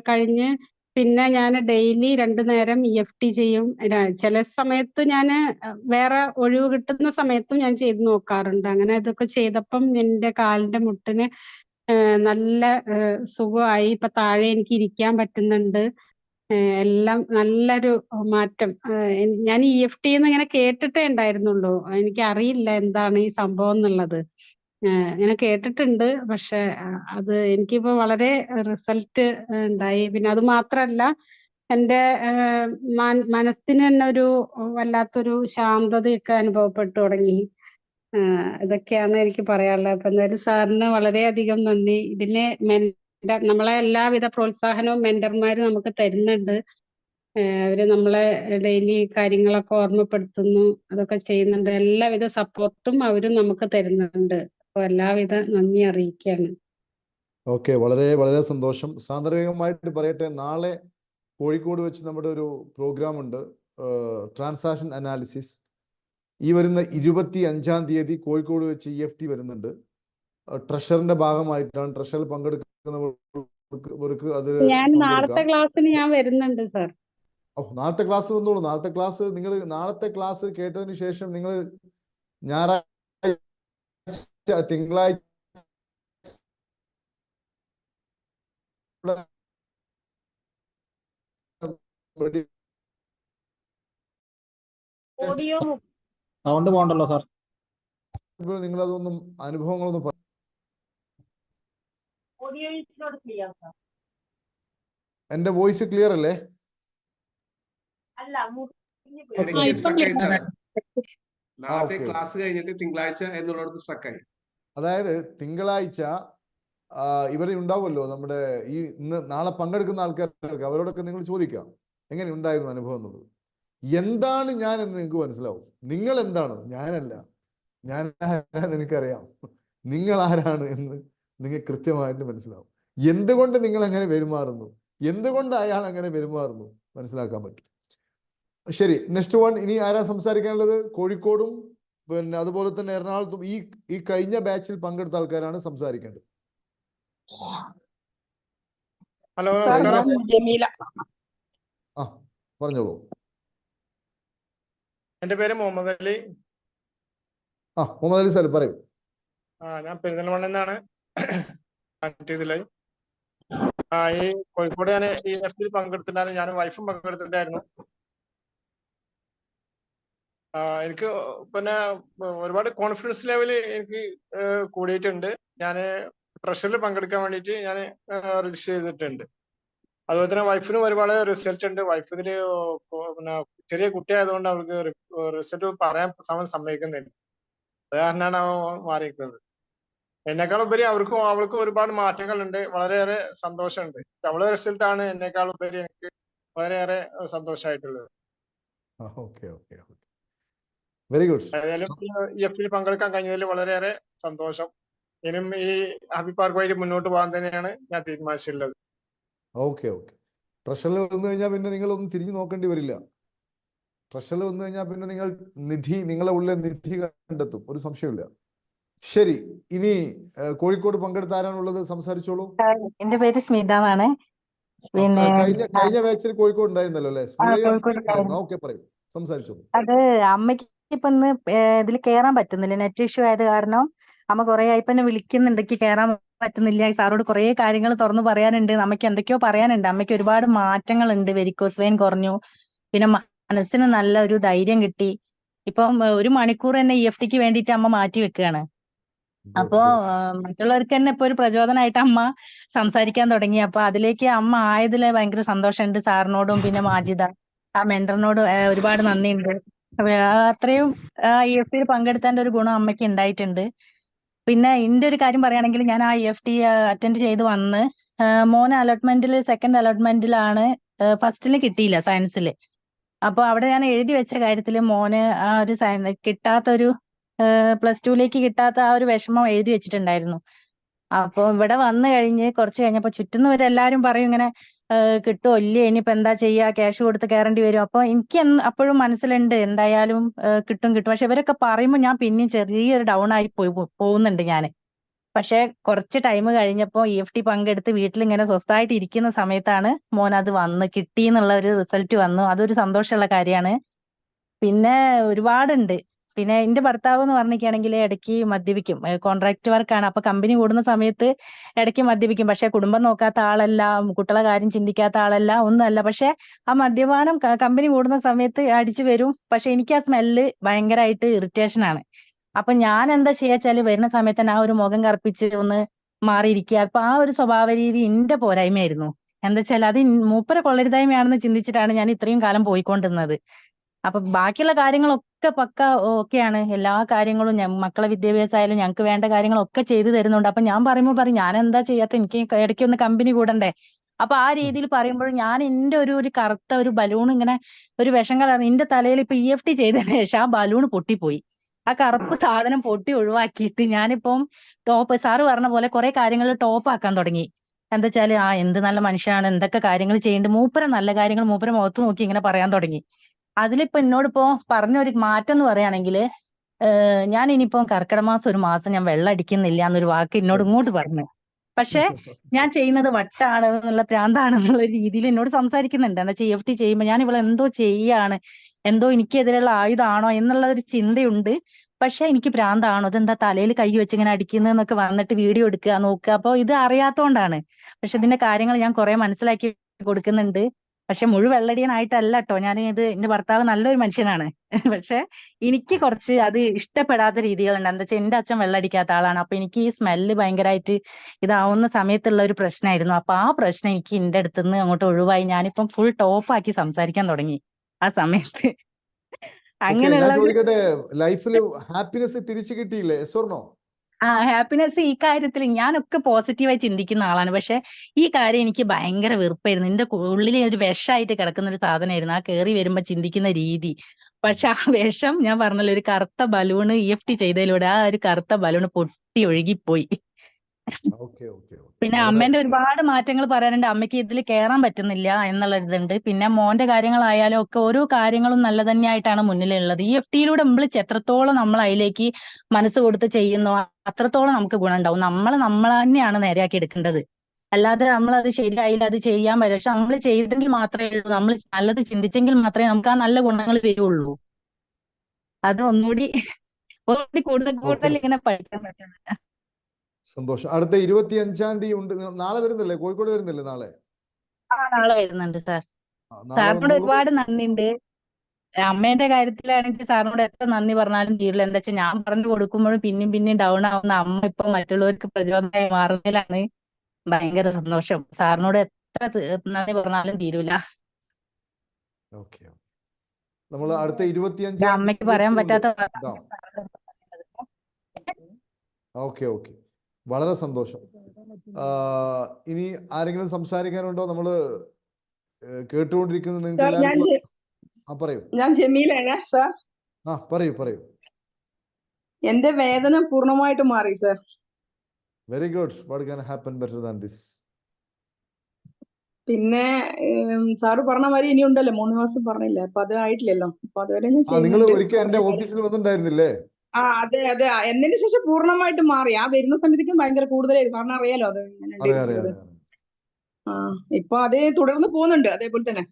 കഴിഞ്ഞ് പിന്നെ ഞാൻ ഡെയിലി 2 നേരം EFT ചെയ്യും. ചില സമയത്ത് ഞാൻ വേറെ ഒഴിവ് കിട്ടുന്ന സമയത്തും ഞാൻ ചെയ്ത് നോക്കാറുണ്ട്. അങ്ങനെ ഇതൊക്കെ ചെയ്തപ്പം എൻ്റെ കാലിന്റെ മുട്ടിന് നല്ല സുഖമായി. ഇപ്പൊ താഴെ എനിക്ക് ഇരിക്കാൻ പറ്റുന്നുണ്ട്. എല്ലാം നല്ലൊരു മാറ്റം. ഞാൻ EFT എന്ന് ഇങ്ങനെ കേട്ടിട്ടേ ഉണ്ടായിരുന്നുള്ളൂ. എനിക്ക് അറിയില്ല എന്താണ് ഈ സംഭവം എന്നുള്ളത്. ഇങ്ങനെ കേട്ടിട്ടുണ്ട്. പക്ഷെ അത് എനിക്കിപ്പോ വളരെ റിസൾട്ട് ഉണ്ടായി. പിന്നെ അത് മാത്രല്ല, എൻ്റെ മനസ്സിന് തന്നെ ഒരു വല്ലാത്തൊരു ശാന്തതയൊക്കെ അനുഭവപ്പെട്ടു തുടങ്ങി. ഇതൊക്കെയാണ് എനിക്ക് പറയാനുള്ളത്. അപ്പൊ എന്തായാലും സാറിന് വളരെയധികം നന്ദി. ഇതിന് നമ്മളെ എല്ലാവിധ പ്രോത്സാഹനവും മെന്റർമാര് നമുക്ക് തരുന്നുണ്ട്. അവര് നമ്മളെ ഡെയിലി കാര്യങ്ങളൊക്കെ ഓർമ്മപ്പെടുത്തുന്നു, അതൊക്കെ ചെയ്യുന്നുണ്ട്. എല്ലാവിധ സപ്പോർട്ടും അവരും നമുക്ക് തരുന്നുണ്ട്. അപ്പൊ എല്ലാവിധ നന്ദി അറിയിക്കുകയാണ്. ഓക്കെ, വളരെ വളരെ സന്തോഷം. സാന്ദർഭികമായിട്ട് പറയട്ടെ, നാളെ കോഴിക്കോട് വെച്ച് നമ്മുടെ ഒരു പ്രോഗ്രാം ഉണ്ട്, ട്രാൻസാക്ഷൻ അനാലിസിസ്. ഈ വരുന്ന 25-ാം തീയതി കോഴിക്കോട് വെച്ച് EFT വരുന്നുണ്ട്. ട്രഷറിന്റെ ഭാഗമായിട്ടാണ്. ട്രഷറിൽ പങ്കെടുക്കുന്നവർക്ക് അത് നാളത്തെ ക്ലാസ്സിന് ഞാൻ വരുന്നുണ്ട് സർ. നാളത്തെ ക്ലാസ് വന്നോളൂ. നാളത്തെ ക്ലാസ് നിങ്ങൾ നാളത്തെ ക്ലാസ് കേട്ടതിന് ശേഷം നിങ്ങൾ ഞായറാഴ്ച തിങ്കളാഴ്ച ഓഡിയോ സൗണ്ട് പോകണ്ടല്ലോ സാർ. നിങ്ങൾ അതൊന്നും അനുഭവങ്ങളൊന്നും ഓഡിയോ ക്ലിയർ സാർ. എന്റെ വോയിസ് ക്ലിയർ അല്ലേ? അല്ല, നാളത്തെ ക്ലാസ് കഴിഞ്ഞിട്ട് തിങ്കളാഴ്ച എന്നുള്ളത് സ്ട്രക്കായി. അതായത് തിങ്കളാഴ്ച ഇവിടെ ഉണ്ടാവുമല്ലോ നമ്മുടെ ഈ നാളെ പങ്കെടുക്കുന്ന ആൾക്കാർക്ക്, അവരോടൊക്കെ നിങ്ങൾ ചോദിക്കാം എങ്ങനെ ഉണ്ടായിരുന്നു അനുഭവം എന്നുള്ളത്. എന്താണ് ഞാൻ എന്ന് നിങ്ങൾക്ക് മനസ്സിലാവും. നിങ്ങൾ എന്താണ്, ഞാനല്ല. ഞാൻ ആരാന്ന് എനിക്കറിയാം. നിങ്ങൾ ആരാണ് എന്ന് നിങ്ങൾക്ക് കൃത്യമായിട്ട് മനസ്സിലാവും. എന്തുകൊണ്ട് നിങ്ങൾ അങ്ങനെ പെരുമാറുന്നു, എന്തുകൊണ്ട് അയാൾ അങ്ങനെ പെരുമാറുന്നു മനസ്സിലാക്കാൻ പറ്റും. ശരി, നെക്സ്റ്റ് വൺ. ഇനി ആരാ സംസാരിക്കാനുള്ളത്? കോഴിക്കോടും പിന്നെ അതുപോലെ തന്നെ എറണാകുളത്തും ഈ കഴിഞ്ഞ ബാച്ചിൽ പങ്കെടുത്ത ആൾക്കാരാണ് സംസാരിക്കേണ്ടത്. ഹലോ, ജമീല. പറഞ്ഞോളൂ. എന്റെ പേര് മുഹമ്മദ് അലി. മുഹമ്മദ് അലി സാർ പറയൂ. ഞാൻ പെരിന്തൽമണ്ണ നിന്നാണ് ചെയ്തില്ലായി. ഈ കോഴിക്കോട് ഞാൻ EFT പങ്കെടുത്തിട്ടുണ്ടായിരുന്നു. ഞാനും വൈഫും പങ്കെടുത്തിട്ടുണ്ടായിരുന്നു. എനിക്ക് പിന്നെ ഒരുപാട് കോൺഫിഡൻസ് ലെവല് എനിക്ക് കൂടിയിട്ടുണ്ട്. ഞാൻ ട്രഷറിൽ പങ്കെടുക്കാൻ വേണ്ടിയിട്ട് ഞാൻ രജിസ്റ്റർ ചെയ്തിട്ടുണ്ട്. അതുപോലെ തന്നെ വൈഫിനും ഒരുപാട് റിസൾട്ട് ഉണ്ട്. വൈഫ് ഇതില് പിന്നെ ചെറിയ കുട്ടിയായതുകൊണ്ട് അവർക്ക് റിസൾട്ട് പറയാൻ സമ്മതിക്കുന്നില്ല. അത് കാരണമാണ് മാറിയിരിക്കുന്നത്. എന്നെക്കാളുപരി അവൾക്കും ഒരുപാട് മാറ്റങ്ങളുണ്ട്. വളരെയേറെ സന്തോഷമുണ്ട്. അവളെ റിസൾട്ടാണ് എന്നെക്കാളുപരി എനിക്ക് വളരെയേറെ സന്തോഷമായിട്ടുള്ളത്. Very good. ഏതായാലും EFT പങ്കെടുക്കാൻ കഴിഞ്ഞതിൽ വളരെയേറെ സന്തോഷം. ഇനിയും ഈ ഹാപ്പി പാർക്കുമായിട്ട് മുന്നോട്ട് പോകാൻ തന്നെയാണ് ഞാൻ തീരുമാനിച്ചിട്ടുള്ളത്. ഓക്കെ. ട്രഷറിൽ വന്നു കഴിഞ്ഞാൽ പിന്നെ നിങ്ങളൊന്നും തിരിഞ്ഞു നോക്കേണ്ടി വരില്ല. ട്രഷറിൽ വന്നു കഴിഞ്ഞാൽ പിന്നെ നിങ്ങളെ ഉള്ളിൽ നിധി കണ്ടെത്തും, ഒരു സംശയമില്ല. ശരി, ഇനി കോഴിക്കോട് പങ്കെടുത്ത ആരാണുള്ളത്? സംസാരിച്ചോളൂ. എന്റെ പേര് സ്മിത എന്നാണ്. പിന്നെ കഴിഞ്ഞ ബാച്ചിൽ കോഴിക്കോട് ഉണ്ടായിരുന്നല്ലോ അല്ലെ? ഓക്കെ, പറയൂ, സംസാരിച്ചോളൂ. അത് അമ്മയ്ക്ക് ഇപ്പൊ ഇന്ന് ഇതിൽ കയറാൻ പറ്റുന്നില്ല, നെറ്റ് ഇഷ്യൂ ആയത് കാരണം. അമ്മ കുറെ ആയി ഇപ്പൊ എന്നെ വിളിക്കുന്നുണ്ടെങ്കിൽ കയറാൻ പറ്റുന്നില്ല. സാറോട് കുറെ കാര്യങ്ങൾ തുറന്നു പറയാനുണ്ട്. അമ്മയ്ക്ക് എന്തൊക്കെയോ പറയാനുണ്ട്. അമ്മയ്ക്ക് ഒരുപാട് മാറ്റങ്ങളുണ്ട്. വെരിക്കോസ് വെയിൻ കുറഞ്ഞു, പിന്നെ മനസ്സിന് നല്ല ഒരു ധൈര്യം കിട്ടി. ഇപ്പം 1 മണിക്കൂർ തന്നെ EFTക്ക് വേണ്ടിയിട്ട് അമ്മ മാറ്റി വെക്കുകയാണ്. അപ്പോ മറ്റുള്ളവർക്ക് തന്നെ ഇപ്പൊ ഒരു പ്രചോദനമായിട്ട് അമ്മ സംസാരിക്കാൻ തുടങ്ങി. അപ്പൊ അതിലേക്ക് അമ്മ ആയതിൽ ഭയങ്കര സന്തോഷമുണ്ട്. സാറിനോടും പിന്നെ മാജിദ ആ മെന്ററിനോടും ഒരുപാട് നന്ദിയുണ്ട്. അത്രയും EFTയിൽ പങ്കെടുത്തതിന്റെ ഒരു ഗുണം അമ്മയ്ക്ക് ഉണ്ടായിട്ടുണ്ട്. പിന്നെ എന്റെ ഒരു കാര്യം പറയുകയാണെങ്കിൽ, ഞാൻ ആ EFT അറ്റൻഡ് ചെയ്ത് വന്ന് മോന് അലോട്ട്മെന്റിൽ സെക്കൻഡ് അലോട്ട്മെന്റിലാണ്, ഫസ്റ്റില് കിട്ടിയില്ല സയൻസിൽ. അപ്പൊ അവിടെ ഞാൻ എഴുതി വെച്ച കാര്യത്തിൽ മോന് ആ ഒരു കിട്ടാത്തൊരു +2ലേക്ക് കിട്ടാത്ത ആ ഒരു വിഷമം എഴുതി വെച്ചിട്ടുണ്ടായിരുന്നു. അപ്പൊ ഇവിടെ വന്നു കഴിഞ്ഞ് കുറച്ച് കഴിഞ്ഞപ്പോ ചുറ്റുന്നവരെല്ലാരും പറയും ഇങ്ങനെ കിട്ടുമോ ഇല്ലേ, ഇനിയിപ്പോ എന്താ ചെയ്യാ, ക്യാഷ് കൊടുത്ത് കയറേണ്ടി വരും. അപ്പൊ എനിക്ക് അപ്പോഴും മനസ്സിലുണ്ട് എന്തായാലും കിട്ടും. പക്ഷെ ഇവരൊക്കെ പറയുമ്പോൾ ഞാൻ പിന്നെയും ചെറിയൊരു ഡൗൺ ആയി പോകുന്നുണ്ട് ഞാൻ. പക്ഷെ കുറച്ച് ടൈം കഴിഞ്ഞപ്പോ EFT പങ്കെടുത്ത് വീട്ടിലിങ്ങനെ സ്വസ്ഥമായിട്ട് ഇരിക്കുന്ന സമയത്താണ് മോൻ അത് വന്ന് കിട്ടി എന്നുള്ള ഒരു റിസൾട്ട് വന്നു. അതൊരു സന്തോഷമുള്ള കാര്യമാണ്. പിന്നെ ഒരുപാടുണ്ട്. പിന്നെ എന്റെ ഭർത്താവ് എന്ന് പറഞ്ഞിരിക്കുകയാണെങ്കിൽ ഇടയ്ക്ക് മദ്യപിക്കും. കോൺട്രാക്ട് വർക്കാണ്. അപ്പൊ കമ്പനി കൂടുന്ന സമയത്ത് ഇടയ്ക്ക് മദ്യപിക്കും. പക്ഷെ കുടുംബം നോക്കാത്ത ആളല്ല, കുട്ടികളെ കാര്യം ചിന്തിക്കാത്ത ആളല്ല, ഒന്നുമല്ല. പക്ഷെ ആ മദ്യപാനം കമ്പനി കൂടുന്ന സമയത്ത് അടിച്ചു വരും. പക്ഷെ എനിക്ക് ആ സ്മെല്ല് ഭയങ്കരമായിട്ട് ഇറിറ്റേഷൻ ആണ്. അപ്പൊ ഞാൻ എന്താ ചെയ്യാച്ചാല് വരുന്ന സമയത്ത് തന്നെ ആ ഒരു മുഖം കറുപ്പിച്ച് ഒന്ന് മാറിയിരിക്കുക. അപ്പൊ ആ ഒരു സ്വഭാവ രീതി എന്റെ പോരായ്മയായിരുന്നു. എന്താ വെച്ചാൽ അത് മൂപ്പരെ കൊള്ളരുതായ്മയാണെന്ന് ചിന്തിച്ചിട്ടാണ് ഞാൻ ഇത്രയും കാലം പോയിക്കൊണ്ടിരുന്നത്. അപ്പൊ ബാക്കിയുള്ള കാര്യങ്ങളൊക്കെ പക്ക ഓക്കെയാണ്. എല്ലാ കാര്യങ്ങളും മക്കളെ വിദ്യാഭ്യാസം ആയാലും ഞങ്ങൾക്ക് വേണ്ട കാര്യങ്ങളൊക്കെ ചെയ്തു തരുന്നുണ്ട്. അപ്പൊ ഞാൻ പറയുമ്പോൾ പറയും ഞാൻ എന്താ ചെയ്യാത്ത, എനിക്ക് ഇടയ്ക്ക് ഒന്ന് കമ്പനി കൂടണ്ടേ. അപ്പൊ ആ രീതിയിൽ പറയുമ്പോൾ ഞാൻ എന്റെ ഒരു കറുത്ത ഒരു ബലൂൺ ഇങ്ങനെ ഒരു വിഷം കലർന്ന് എന്റെ തലയിൽ ഇപ്പൊ EFT ചെയ്തതിന് ശേഷം ആ ബലൂൺ പൊട്ടിപ്പോയി. ആ കറുപ്പ് സാധനം പൊട്ടി ഒഴിവാക്കിയിട്ട് ഞാനിപ്പം സാറ് പറഞ്ഞ പോലെ കുറെ കാര്യങ്ങൾ ടോപ്പ് ആക്കാൻ തുടങ്ങി. എന്താ വെച്ചാല് എന്ത് നല്ല മനുഷ്യനാണ്, എന്തൊക്കെ കാര്യങ്ങൾ ചെയ്യുന്നുണ്ട്, മൂപ്പര നല്ല കാര്യങ്ങൾ മൂപ്പര മുഖത്ത് നോക്കി ഇങ്ങനെ പറയാൻ തുടങ്ങി. അതിലിപ്പോ എന്നോടിപ്പോ പറഞ്ഞൊരു മാറ്റം എന്ന് പറയുകയാണെങ്കിൽ, ഞാൻ ഇനിയിപ്പോ കർക്കിടക മാസം ഒരു മാസം ഞാൻ വെള്ളം അടിക്കുന്നില്ല എന്നൊരു വാക്ക് എന്നോട് ഇങ്ങോട്ട് പറഞ്ഞു. പക്ഷെ ഞാൻ ചെയ്യുന്നത് വട്ടാണ് എന്നുള്ള പ്രാന്താണ് എന്നുള്ള രീതിയിൽ എന്നോട് സംസാരിക്കുന്നുണ്ട്. എന്താ വെച്ചാൽ EFT ചെയ്യുമ്പോൾ ഞാൻ ഇവിടെ എന്തോ ചെയ്യാണ്, എന്തോ എനിക്കെതിരെയുള്ള ആയുധമാണോ എന്നുള്ള ഒരു ചിന്തയുണ്ട്. പക്ഷെ എനിക്ക് ഭ്രാന്താണോ, ഇതെന്താ തലയിൽ കൈ വെച്ച് ഇങ്ങനെ അടിക്കുന്നതെന്നൊക്കെ വന്നിട്ട് വീഡിയോ എടുക്കുക നോക്കുക. അപ്പൊ ഇത് അറിയാത്തോണ്ടാണ്. പക്ഷെ ഇതിന്റെ കാര്യങ്ങൾ ഞാൻ കുറെ മനസ്സിലാക്കി കൊടുക്കുന്നുണ്ട്. പക്ഷെ വെള്ളടിയനായിട്ടല്ല കേട്ടോ, ഞാൻ എന്റെ ഭർത്താവ് നല്ലൊരു മനുഷ്യനാണ്. പക്ഷെ എനിക്ക് കുറച്ച് അത് ഇഷ്ടപ്പെടാത്ത രീതികളുണ്ട്. എന്താ വെച്ചാൽ എന്റെ അച്ഛൻ വെള്ളടിക്കാത്ത ആളാണ്. അപ്പൊ എനിക്ക് ഈ സ്മെല്ല് ഭയങ്കരമായിട്ട് ഇതാവുന്ന സമയത്തുള്ള ഒരു പ്രശ്നമായിരുന്നു. അപ്പൊ ആ പ്രശ്നം എനിക്ക് എന്റെ അടുത്തുനിന്ന് അങ്ങോട്ട് ഒഴിവായി. ഞാനിപ്പം ഫുൾ ടോപ്പാക്കി സംസാരിക്കാൻ തുടങ്ങി ആ സമയത്ത്. ഞാൻ അങ്ങനെയുള്ള ചോദിക്കട്ടെ, ലൈഫിൽ ഹാപ്പിനെസ് തിരിച്ചു കിട്ടിയില്ലേ? Yes or no? ഹാപ്പിനെസ് ഈ കാര്യത്തിൽ ഞാനൊക്കെ പോസിറ്റീവായി ചിന്തിക്കുന്ന ആളാണ്. പക്ഷെ ഈ കാര്യം എനിക്ക് ഭയങ്കര വെറുപ്പായിരുന്നു. എന്റെ ഉള്ളിൽ ഒരു വിഷമായിട്ട് കിടക്കുന്ന ഒരു സാധനമായിരുന്നു ആ കേറി വരുമ്പോ ചിന്തിക്കുന്ന രീതി. പക്ഷെ ആ വിഷം ഞാൻ പറഞ്ഞല്ലോ, ഒരു കറുത്ത ബലൂണ് EFT ചെയ്തതിലൂടെ ആ ഒരു കറുത്ത ബലൂണ് പൊട്ടി ഒഴുകിപ്പോയി. ഓക്കെ ഓക്കെ പിന്നെ അമ്മേന്റെ ഒരുപാട് മാറ്റങ്ങൾ പറയാനുണ്ട്. അമ്മയ്ക്ക് ഇതിൽ കയറാൻ പറ്റുന്നില്ല എന്നുള്ള ഇതുണ്ട്. പിന്നെ മോന്റെ കാര്യങ്ങളായാലും ഒക്കെ ഓരോ കാര്യങ്ങളും നല്ല തന്നെയായിട്ടാണ് മുന്നിലുള്ളത്. EFTയിലൂടെ നമ്മൾ എത്രത്തോളം നമ്മൾ അതിലേക്ക് മനസ്സ് കൊടുത്ത് ചെയ്യുന്നോ അത്രത്തോളം നമുക്ക് ഗുണം ഉണ്ടാവും. നമ്മൾ തന്നെയാണ് നേരെയാക്കി എടുക്കേണ്ടത്. അല്ലാതെ നമ്മളത് ശരിയായില്ല, അത് ചെയ്യാൻ പറ്റില്ല. പക്ഷെ നമ്മൾ ചെയ്തെങ്കിൽ മാത്രമേ ഉള്ളൂ, നമ്മൾ നല്ലത് ചിന്തിച്ചെങ്കിൽ മാത്രമേ നമുക്ക് ആ നല്ല ഗുണങ്ങൾ വരുള്ളൂ. അത് ഒന്നുകൂടി കൂടുതൽ ഇങ്ങനെ പഠിക്കാൻ പറ്റുന്നില്ല. സന്തോഷം. അടുത്ത 25-ാം തീയതി ഉണ്ട്. നാളെ വരുന്നില്ലേ? കോഴിക്കോട് വരുന്നില്ലേ നാളെ? നാളെ വരുന്നുണ്ട് സാർ. നാളെ സാറിനോട് ഒരുപാട് നന്ദിയുണ്ട്. അമ്മേന്റെ കാര്യത്തിലാണെങ്കിൽ സാറിനോട് എത്ര നന്ദി പറഞ്ഞാലും തീരില്ല. എന്താ വെച്ചാൽ ഞാൻ പറഞ്ഞു കൊടുക്കുമ്പോഴും പിന്നെയും ഡൗൺ ആവുന്ന അമ്മ ഇപ്പൊ മറ്റുള്ളവർക്ക് പ്രചോദനമായി മാറുന്നതിലാണ് ഭയങ്കര സന്തോഷം. സാറിനോട് എത്ര നന്ദി പറഞ്ഞാലും തീരൂല. ഓക്കെ, നമ്മൾ അടുത്ത 25-ാം അമ്മയ്ക്ക് തീയതി പറയാൻ ഉണ്ട്. പറ്റാത്ത ഓക്കെ ഓക്കെ, വളരെ സന്തോഷം. ഇനി ആരെങ്കിലും സംസാരിക്കാനുണ്ടോ? നമ്മള് കേട്ടുകൊണ്ടിരിക്കുന്നത് നിങ്ങൾക്ക് എല്ലാവർക്കും പറയൂ. ഞാൻ ജമീലാണ് സാർ. പറയൂ. എന്റെ വേദന പൂർണ്ണമായിട്ട് മാറി sir. Very good. What can happen better than this? പിന്നെ സാറ് പറഞ്ഞ മാതിരി ഇനി ഉണ്ടല്ലോ 3 മാസം പറഞ്ഞില്ല, അപ്പൊ അത് ആയിട്ടില്ലല്ലോ. അപ്പൊ അതുവരെ ഞാൻ നിങ്ങൾ ഒരിക്കൽ എന്റെ ഓഫീസിൽ വന്നിട്ടുണ്ടായിരുന്നില്ലേ? അതെ. എന്നതിന് ശേഷം പൂർണ്ണമായിട്ട് മാറി. ആ വരുന്ന സമയത്തേക്കും ഭയങ്കര കൂടുതലായിരുന്നു. സാറിന് അറിയാലോ അത്. ഇപ്പൊ അത് തുടർന്ന് പോകുന്നുണ്ട് അതേപോലെ തന്നെ.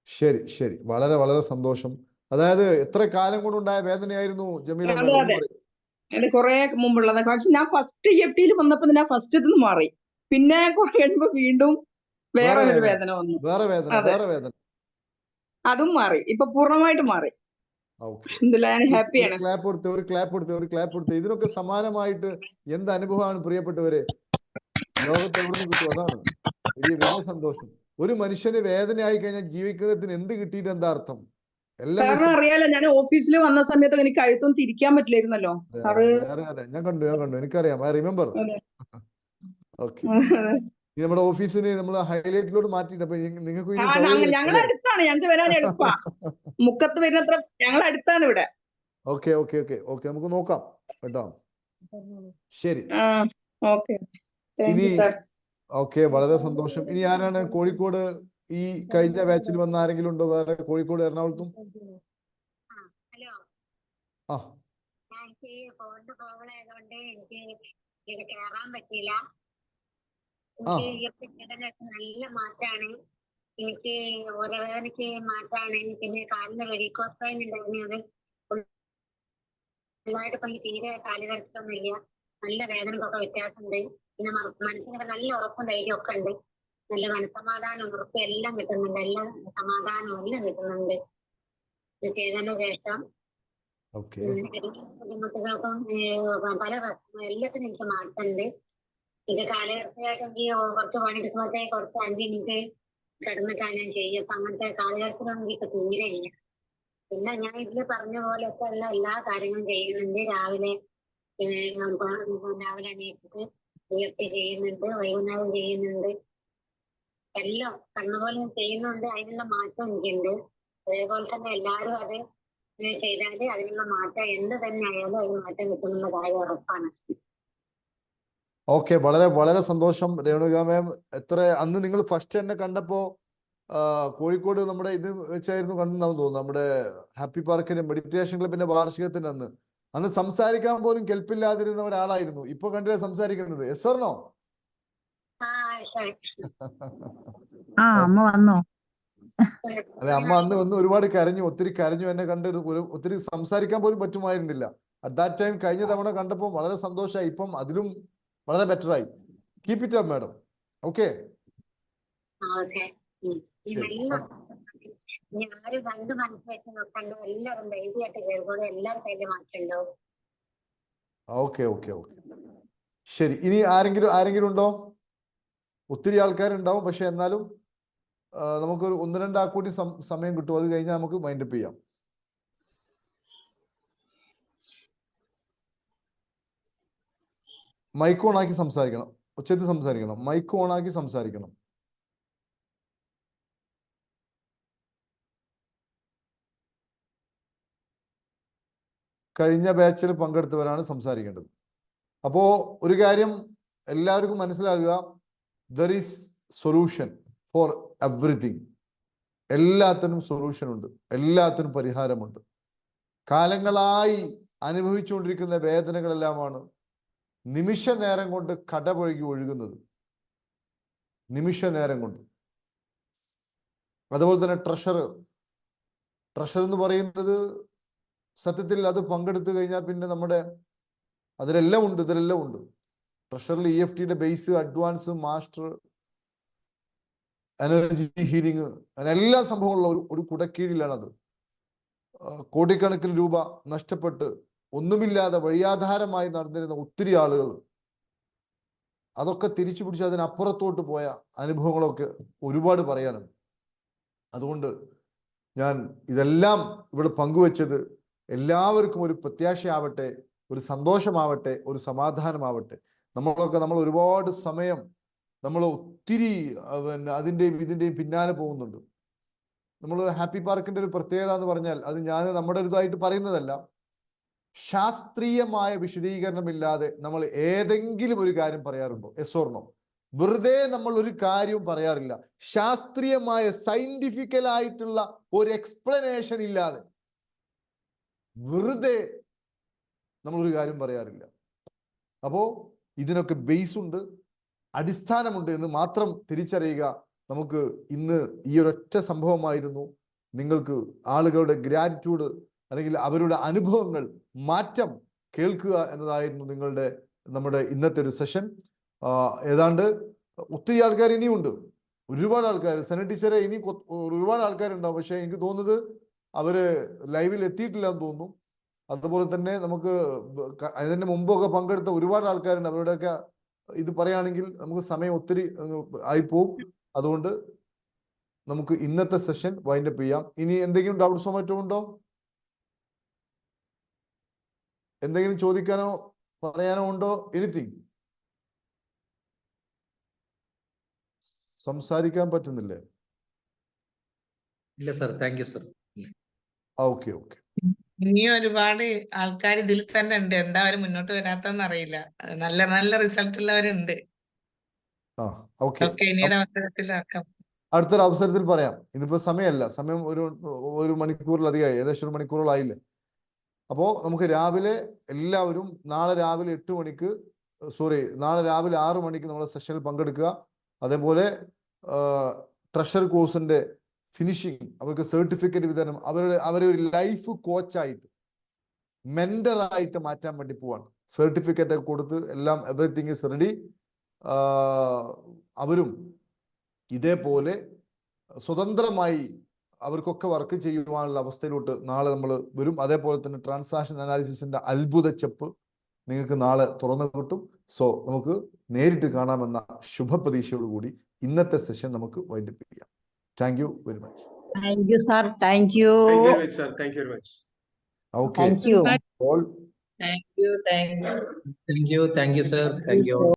ശരി, വളരെ വളരെ സന്തോഷം. അതായത് എത്ര കാലം കൊണ്ടുണ്ടായ വേദനയായിരുന്നു ജമീല? അതെ, കുറെ മുമ്പുള്ളത്. പക്ഷെ ഞാൻ ഫസ്റ്റ് EFTയിൽ വന്നപ്പോ ഞാൻ ഫസ്റ്റ് ഇതിന്ന് മാറി. പിന്നെ കുറെ കഴിയുമ്പോ വീണ്ടും വേറെ ഒരു വേദന വന്നു. വേറെ അതും മാറി. ഇപ്പൊ പൂർണ്ണമായിട്ട് മാറി. ഞാൻ ഹാപ്പിയാണ്. ഒരു ക്ലാപ്പ് കൊടുത്തേ. ഇതിനൊക്കെ സമാനമായിട്ട് എന്ത് അനുഭവമാണ് പ്രിയപ്പെട്ടവരെ ലോകത്ത് എവിടെ നിന്ന് കിട്ടും? അതാണ് വലിയ സന്തോഷം. ഒരു മനുഷ്യന് വേദനയായി കഴിഞ്ഞാൽ ജീവിക്കുന്നതിന് എന്ത് കിട്ടിയിട്ട് എന്താ അർത്ഥം? സാറിന് അറിയാലോ, ഞാൻ ഓഫീസിൽ വന്ന സമയത്ത് എനിക്ക് കഴുത്തൊന്നും തിരിക്കാൻ പറ്റില്ലായിരുന്നല്ലോ. ഞാൻ കണ്ടു, എനിക്കറിയാം. I remember. ഓക്കെ, നമ്മുടെ ഓഫീസിന് നമ്മൾ ഹൈലൈറ്റിലോട്ട് മാറ്റിയിട്ട് അപ്പൊ നിങ്ങൾക്ക് ഞങ്ങളുടെ അടുത്താണ്, ഞങ്ങൾക്ക് വരാൻ എളുപ്പാ. മുക്കത്ത് വരുന്നത്ര ഞങ്ങളുടെ അടുത്താണ് ഇവിടെ. ഓക്കെ, നമുക്ക് നോക്കാം കേട്ടോ. ശരി, ഇനി ഓക്കെ, വളരെ സന്തോഷം. ഇനി ആരാണ് കോഴിക്കോട് ഈ കഴിഞ്ഞ ബാച്ചിൽ വന്ന ആരെങ്കിലും ഉണ്ടോ? വേറെ കോഴിക്കോട്, എറണാകുളത്തും? നല്ല മാറ്റാണ്. എനിക്ക് ഓരവേദനക്ക് മാറ്റാണ്. പിന്നെ കാലിന് വെരിക്കോസ് വെയിൻ ഉണ്ടായിരുന്നത് നല്ലതായിട്ട് പണി, തീരെ കാലുകൾക്കൊന്നുമില്ല. നല്ല വേദനക്കൊക്കെ വ്യത്യാസമുണ്ട്. പിന്നെ മനസ്സിനൊക്കെ നല്ല ഉറപ്പും ധൈര്യം ഒക്കെ ഉണ്ട്. നല്ല മനസ്സമാധാനം, ഉറപ്പും എല്ലാം കിട്ടുന്നുണ്ട്. എല്ലാം സമാധാനവും എല്ലാം കിട്ടുന്നുണ്ട് ചെയ്തതിനു ശേഷം. ബുദ്ധിമുട്ടുകൾക്കും പല എല്ലാത്തിനും എനിക്ക് മാറ്റമുണ്ട്. ഇത് കാലഘട്ടത്തിലായിട്ടെങ്കിൽ കുറച്ച് പണിയെടുക്കുമ്പോഴത്തേക്ക് കുറച്ച് 5 മിനിറ്റ് കിടന്നിട്ടാണ് ഞാൻ ചെയ്യുക. അപ്പൊ അങ്ങനത്തെ കാലഘട്ടത്തിലൊന്നും എനിക്ക് തീരെ ഇല്ല. പിന്നെ ഞാൻ ഇതിൽ പറഞ്ഞ പോലെയൊക്കെ എല്ലാ കാര്യങ്ങളും ചെയ്യുന്നുണ്ട്. രാവിലെ എണീറ്റിട്ട് EFT ചെയ്യുന്നുണ്ട്, വൈകുന്നേരം ചെയ്യുന്നുണ്ട്. എല്ലാം കണ്ണുപോലെ ചെയ്യുന്നുണ്ട്. അതിനുള്ള മാറ്റം എനിക്കുണ്ട്. അതേപോലെ തന്നെ എല്ലാവരും അത് ഇങ്ങനെ ചെയ്താല് അതിനുള്ള മാറ്റം എന്ത് തന്നെ ആയാലും അതിന് മാറ്റം കിട്ടുമെന്ന കാര്യം ഉറപ്പാണ്. ഓക്കെ, വളരെ വളരെ സന്തോഷം രേണുക മാം. അന്ന് നിങ്ങൾ ഫസ്റ്റ് എന്നെ കണ്ടപ്പോ കോഴിക്കോട് നമ്മുടെ ഇത് വെച്ചായിരുന്നു കണ്ടെന്നാവും തോന്നുന്നു, നമ്മുടെ ഹാപ്പി പാർക്കിന്റെ മെഡിറ്റേഷൻ ക്ലബിന്റെ വാർഷികത്തിന് അന്ന് സംസാരിക്കാൻ പോലും കെൽപ്പില്ലാതിരുന്ന ഒരാളായിരുന്നു. ഇപ്പൊ കണ്ടില്ല സംസാരിക്കുന്നത്. Yes or no? അമ്മ വന്നോ? അതെ, അമ്മ അന്ന് വന്ന് ഒരുപാട് കരഞ്ഞു, ഒത്തിരി കരഞ്ഞു. എന്നെ കണ്ട് ഒത്തിരി സംസാരിക്കാൻ പോലും പറ്റുമായിരുന്നില്ല അറ്റ് ദാറ്റ് ടൈം. കഴിഞ്ഞ തവണ കണ്ടപ്പോൾ വളരെ സന്തോഷമായി. ഇപ്പം അതിലും വളരെ ബെറ്ററായി. Keep it up madam. Okay, okay okay okay, ശരി. ഇനി ആരെങ്കിലും ഉണ്ടോ? ഒത്തിരി ആൾക്കാരുണ്ടാവും, പക്ഷെ എന്നാലും നമുക്കൊരു 1-2 കൂടി സമയം കിട്ടും. അത് കഴിഞ്ഞാൽ നമുക്ക് മൈൻഡപ്പ് ചെയ്യാം. മൈക്ക് ഓൺ ആക്കി സംസാരിക്കണം, ഉച്ചത്തിൽ സംസാരിക്കണം. മൈക്ക് ഓൺ ആക്കി സംസാരിക്കണം. കഴിഞ്ഞ ബാച്ചിൽ പങ്കെടുത്തവരാണ് സംസാരിക്കേണ്ടത്. അപ്പോ ഒരു കാര്യം എല്ലാവർക്കും മനസ്സിലാകുക, there is solution for everything. എല്ലാത്തിനും സൊല്യൂഷൻ ഉണ്ട്, എല്ലാത്തിനും പരിഹാരമുണ്ട്. കാലങ്ങളായി അനുഭവിച്ചുകൊണ്ടിരിക്കുന്ന വേദനകളെല്ലാമാണ് നിമിഷ നേരം കൊണ്ട് കടപുഴകി ഒഴുകുന്നത്. നിമിഷ നേരം കൊണ്ട്. അതുപോലെ തന്നെ ട്രഷർ എന്ന് പറയുന്നത് സത്യത്തിൽ അത് പങ്കെടുത്തു കഴിഞ്ഞാൽ പിന്നെ നമ്മുടെ അതിലെല്ലാം ഉണ്ട്, ഇതിലെല്ലാം ഉണ്ട്. ട്രഷറിൽ EFTയുടെ base, advance, master, energy healing, അങ്ങനെ എല്ലാ സംഭവമുള്ള ഒരു കുടക്കീഴിലാണത്. കോടിക്കണക്കിന് രൂപ നഷ്ടപ്പെട്ട് ഒന്നുമില്ലാതെ വഴിയാധാരമായി നടന്നിരുന്ന ഒത്തിരി ആളുകൾ അതൊക്കെ തിരിച്ചു പിടിച്ച് അതിനപ്പുറത്തോട്ട് പോയ അനുഭവങ്ങളൊക്കെ ഒരുപാട് പറയാനുണ്ട്. അതുകൊണ്ട് ഞാൻ ഇതെല്ലാം ഇവിടെ പങ്കുവെച്ചത് എല്ലാവർക്കും ഒരു പ്രത്യാശയാവട്ടെ, ഒരു സന്തോഷമാവട്ടെ, ഒരു സമാധാനമാവട്ടെ. നമ്മൾ ഒരുപാട് സമയം നമ്മൾ ഒത്തിരി അതിൻ്റെയും ഇതിൻ്റെയും പിന്നാലെ പോകുന്നുണ്ട്. നമ്മൾ ഹാപ്പി പാർക്കിന്റെ ഒരു പ്രത്യേകത എന്ന് പറഞ്ഞാൽ, അത് ഞാൻ നമ്മുടെ ഇതായിട്ട് പറയുന്നതല്ല, ശാസ്ത്രീയമായ വിശദീകരണമില്ലാതെ നമ്മൾ ഏതെങ്കിലും ഒരു കാര്യം പറയാറുണ്ടോ? Yes or no? വെറുതെ നമ്മൾ ഒരു കാര്യവും പറയാറില്ല. ശാസ്ത്രീയമായ സയന്റിഫിക്കലായിട്ടുള്ള ഒരു എക്സ്പ്ലനേഷൻ ഇല്ലാതെ വെറുതെ നമ്മളൊരു കാര്യം പറയാറില്ല. അപ്പോ ഇതിനൊക്കെ ബേസ് ഉണ്ട്, അടിസ്ഥാനമുണ്ട് എന്ന് മാത്രം തിരിച്ചറിയുക. നമുക്ക് ഇന്ന് ഈ ഒരൊറ്റ സംഭവമായിരുന്നു നിങ്ങൾക്ക് ആളുകളുടെ ഗ്രാറ്റിറ്റ്യൂഡ് അല്ലെങ്കിൽ അവരുടെ അനുഭവങ്ങൾ, മാറ്റം കേൾക്കുക എന്നതായിരുന്നു നമ്മുടെ ഇന്നത്തെ ഒരു സെഷൻ. ഏതാണ്ട് ഒത്തിരി ആൾക്കാർ ഇനിയുണ്ട്, ഒരുപാട് ആൾക്കാർ. സന ടീച്ചറെ ഇനി ഒരുപാട് ആൾക്കാരുണ്ടാവും, പക്ഷെ എനിക്ക് തോന്നുന്നത് അവര് ലൈവിൽ എത്തിയിട്ടില്ല എന്ന് തോന്നുന്നു. അതുപോലെ തന്നെ നമുക്ക് അതിന് മുമ്പൊക്കെ പങ്കെടുത്ത ഒരുപാട് ആൾക്കാരുണ്ട്. അവരുടെയൊക്കെ ഇത് പറയുകയാണെങ്കിൽ നമുക്ക് സമയം ഒത്തിരി ആയിപ്പോവും. അതുകൊണ്ട് നമുക്ക് ഇന്നത്തെ സെഷൻ വൈൻഡപ്പ് ചെയ്യാം. ഇനി എന്തെങ്കിലും ഡൗട്ട്സോ മറ്റോ ഉണ്ടോ? എന്തെങ്കിലും ചോദിക്കാനോ പറയാനോ ഉണ്ടോ? എനിത്തിങ്? സംസാരിക്കാൻ പറ്റുന്നില്ലേ? ഇല്ല sir, thank you sir. Okay okay. ഇനിയും ഒരുപാട് ആൾക്കാർ ഇതിൽ തന്നെ ഉണ്ട്. എന്താ അവര് മുന്നോട്ട് വരാത്തെന്ന് അറിയില്ല. നല്ല നല്ല റിസൾട്ട് ഉള്ളവരുണ്ട്. ഇനിയൊരു അവസരത്തിലാക്കാം. അടുത്തൊരു അവസരത്തിൽ പറയാം. ഇതിപ്പോ സമയമല്ല, സമയം ഒരു മണിക്കൂറിലധികമായി, ഏകദേശം 1 മണിക്കൂറിലായില്ലേ. അപ്പോൾ നമുക്ക് രാവിലെ എല്ലാവരും നാളെ രാവിലെ 8 മണിക്ക് നാളെ രാവിലെ 6 മണിക്ക് നമ്മുടെ സെഷനിൽ പങ്കെടുക്കുക. അതേപോലെ ട്രഷർ കോഴ്സിന്റെ ഫിനിഷിങ്, അവർക്ക് സർട്ടിഫിക്കറ്റ് വിതരണം, അവരെ ഒരു ലൈഫ് കോച്ചായിട്ട്, മെന്ററായിട്ട് മാറ്റാൻ വേണ്ടി പോവാണ്. സർട്ടിഫിക്കറ്റ് ഒക്കെ കൊടുത്ത് എല്ലാം എവറിത്തിങ് ഈസ് റെഡി. അവരും ഇതേപോലെ സ്വതന്ത്രമായി അവർക്കൊക്കെ വർക്ക് ചെയ്യുവാനുള്ള അവസ്ഥയിലോട്ട് നാളെ നമ്മൾ വരും. അതേപോലെ തന്നെ ട്രാൻസാക്ഷൻ അനാലിസിസിന്റെ അത്ഭുത ചെപ്പ് നിങ്ങൾക്ക് നാളെ തുറന്നു കിട്ടും. സോ നമുക്ക് നേരിട്ട് കാണാമെന്ന ശുഭപ്രതീക്ഷയോടുകൂടി ഇന്നത്തെ സെഷൻ നമുക്ക് വൈൻഡപ്പ് ചെയ്യാം. Thank you very much. Thank you, sir. Thank you. Thank you very much, sir. Thank you very much. Okay. Thank you. All. Thank you. Thank you, sir. Thank you.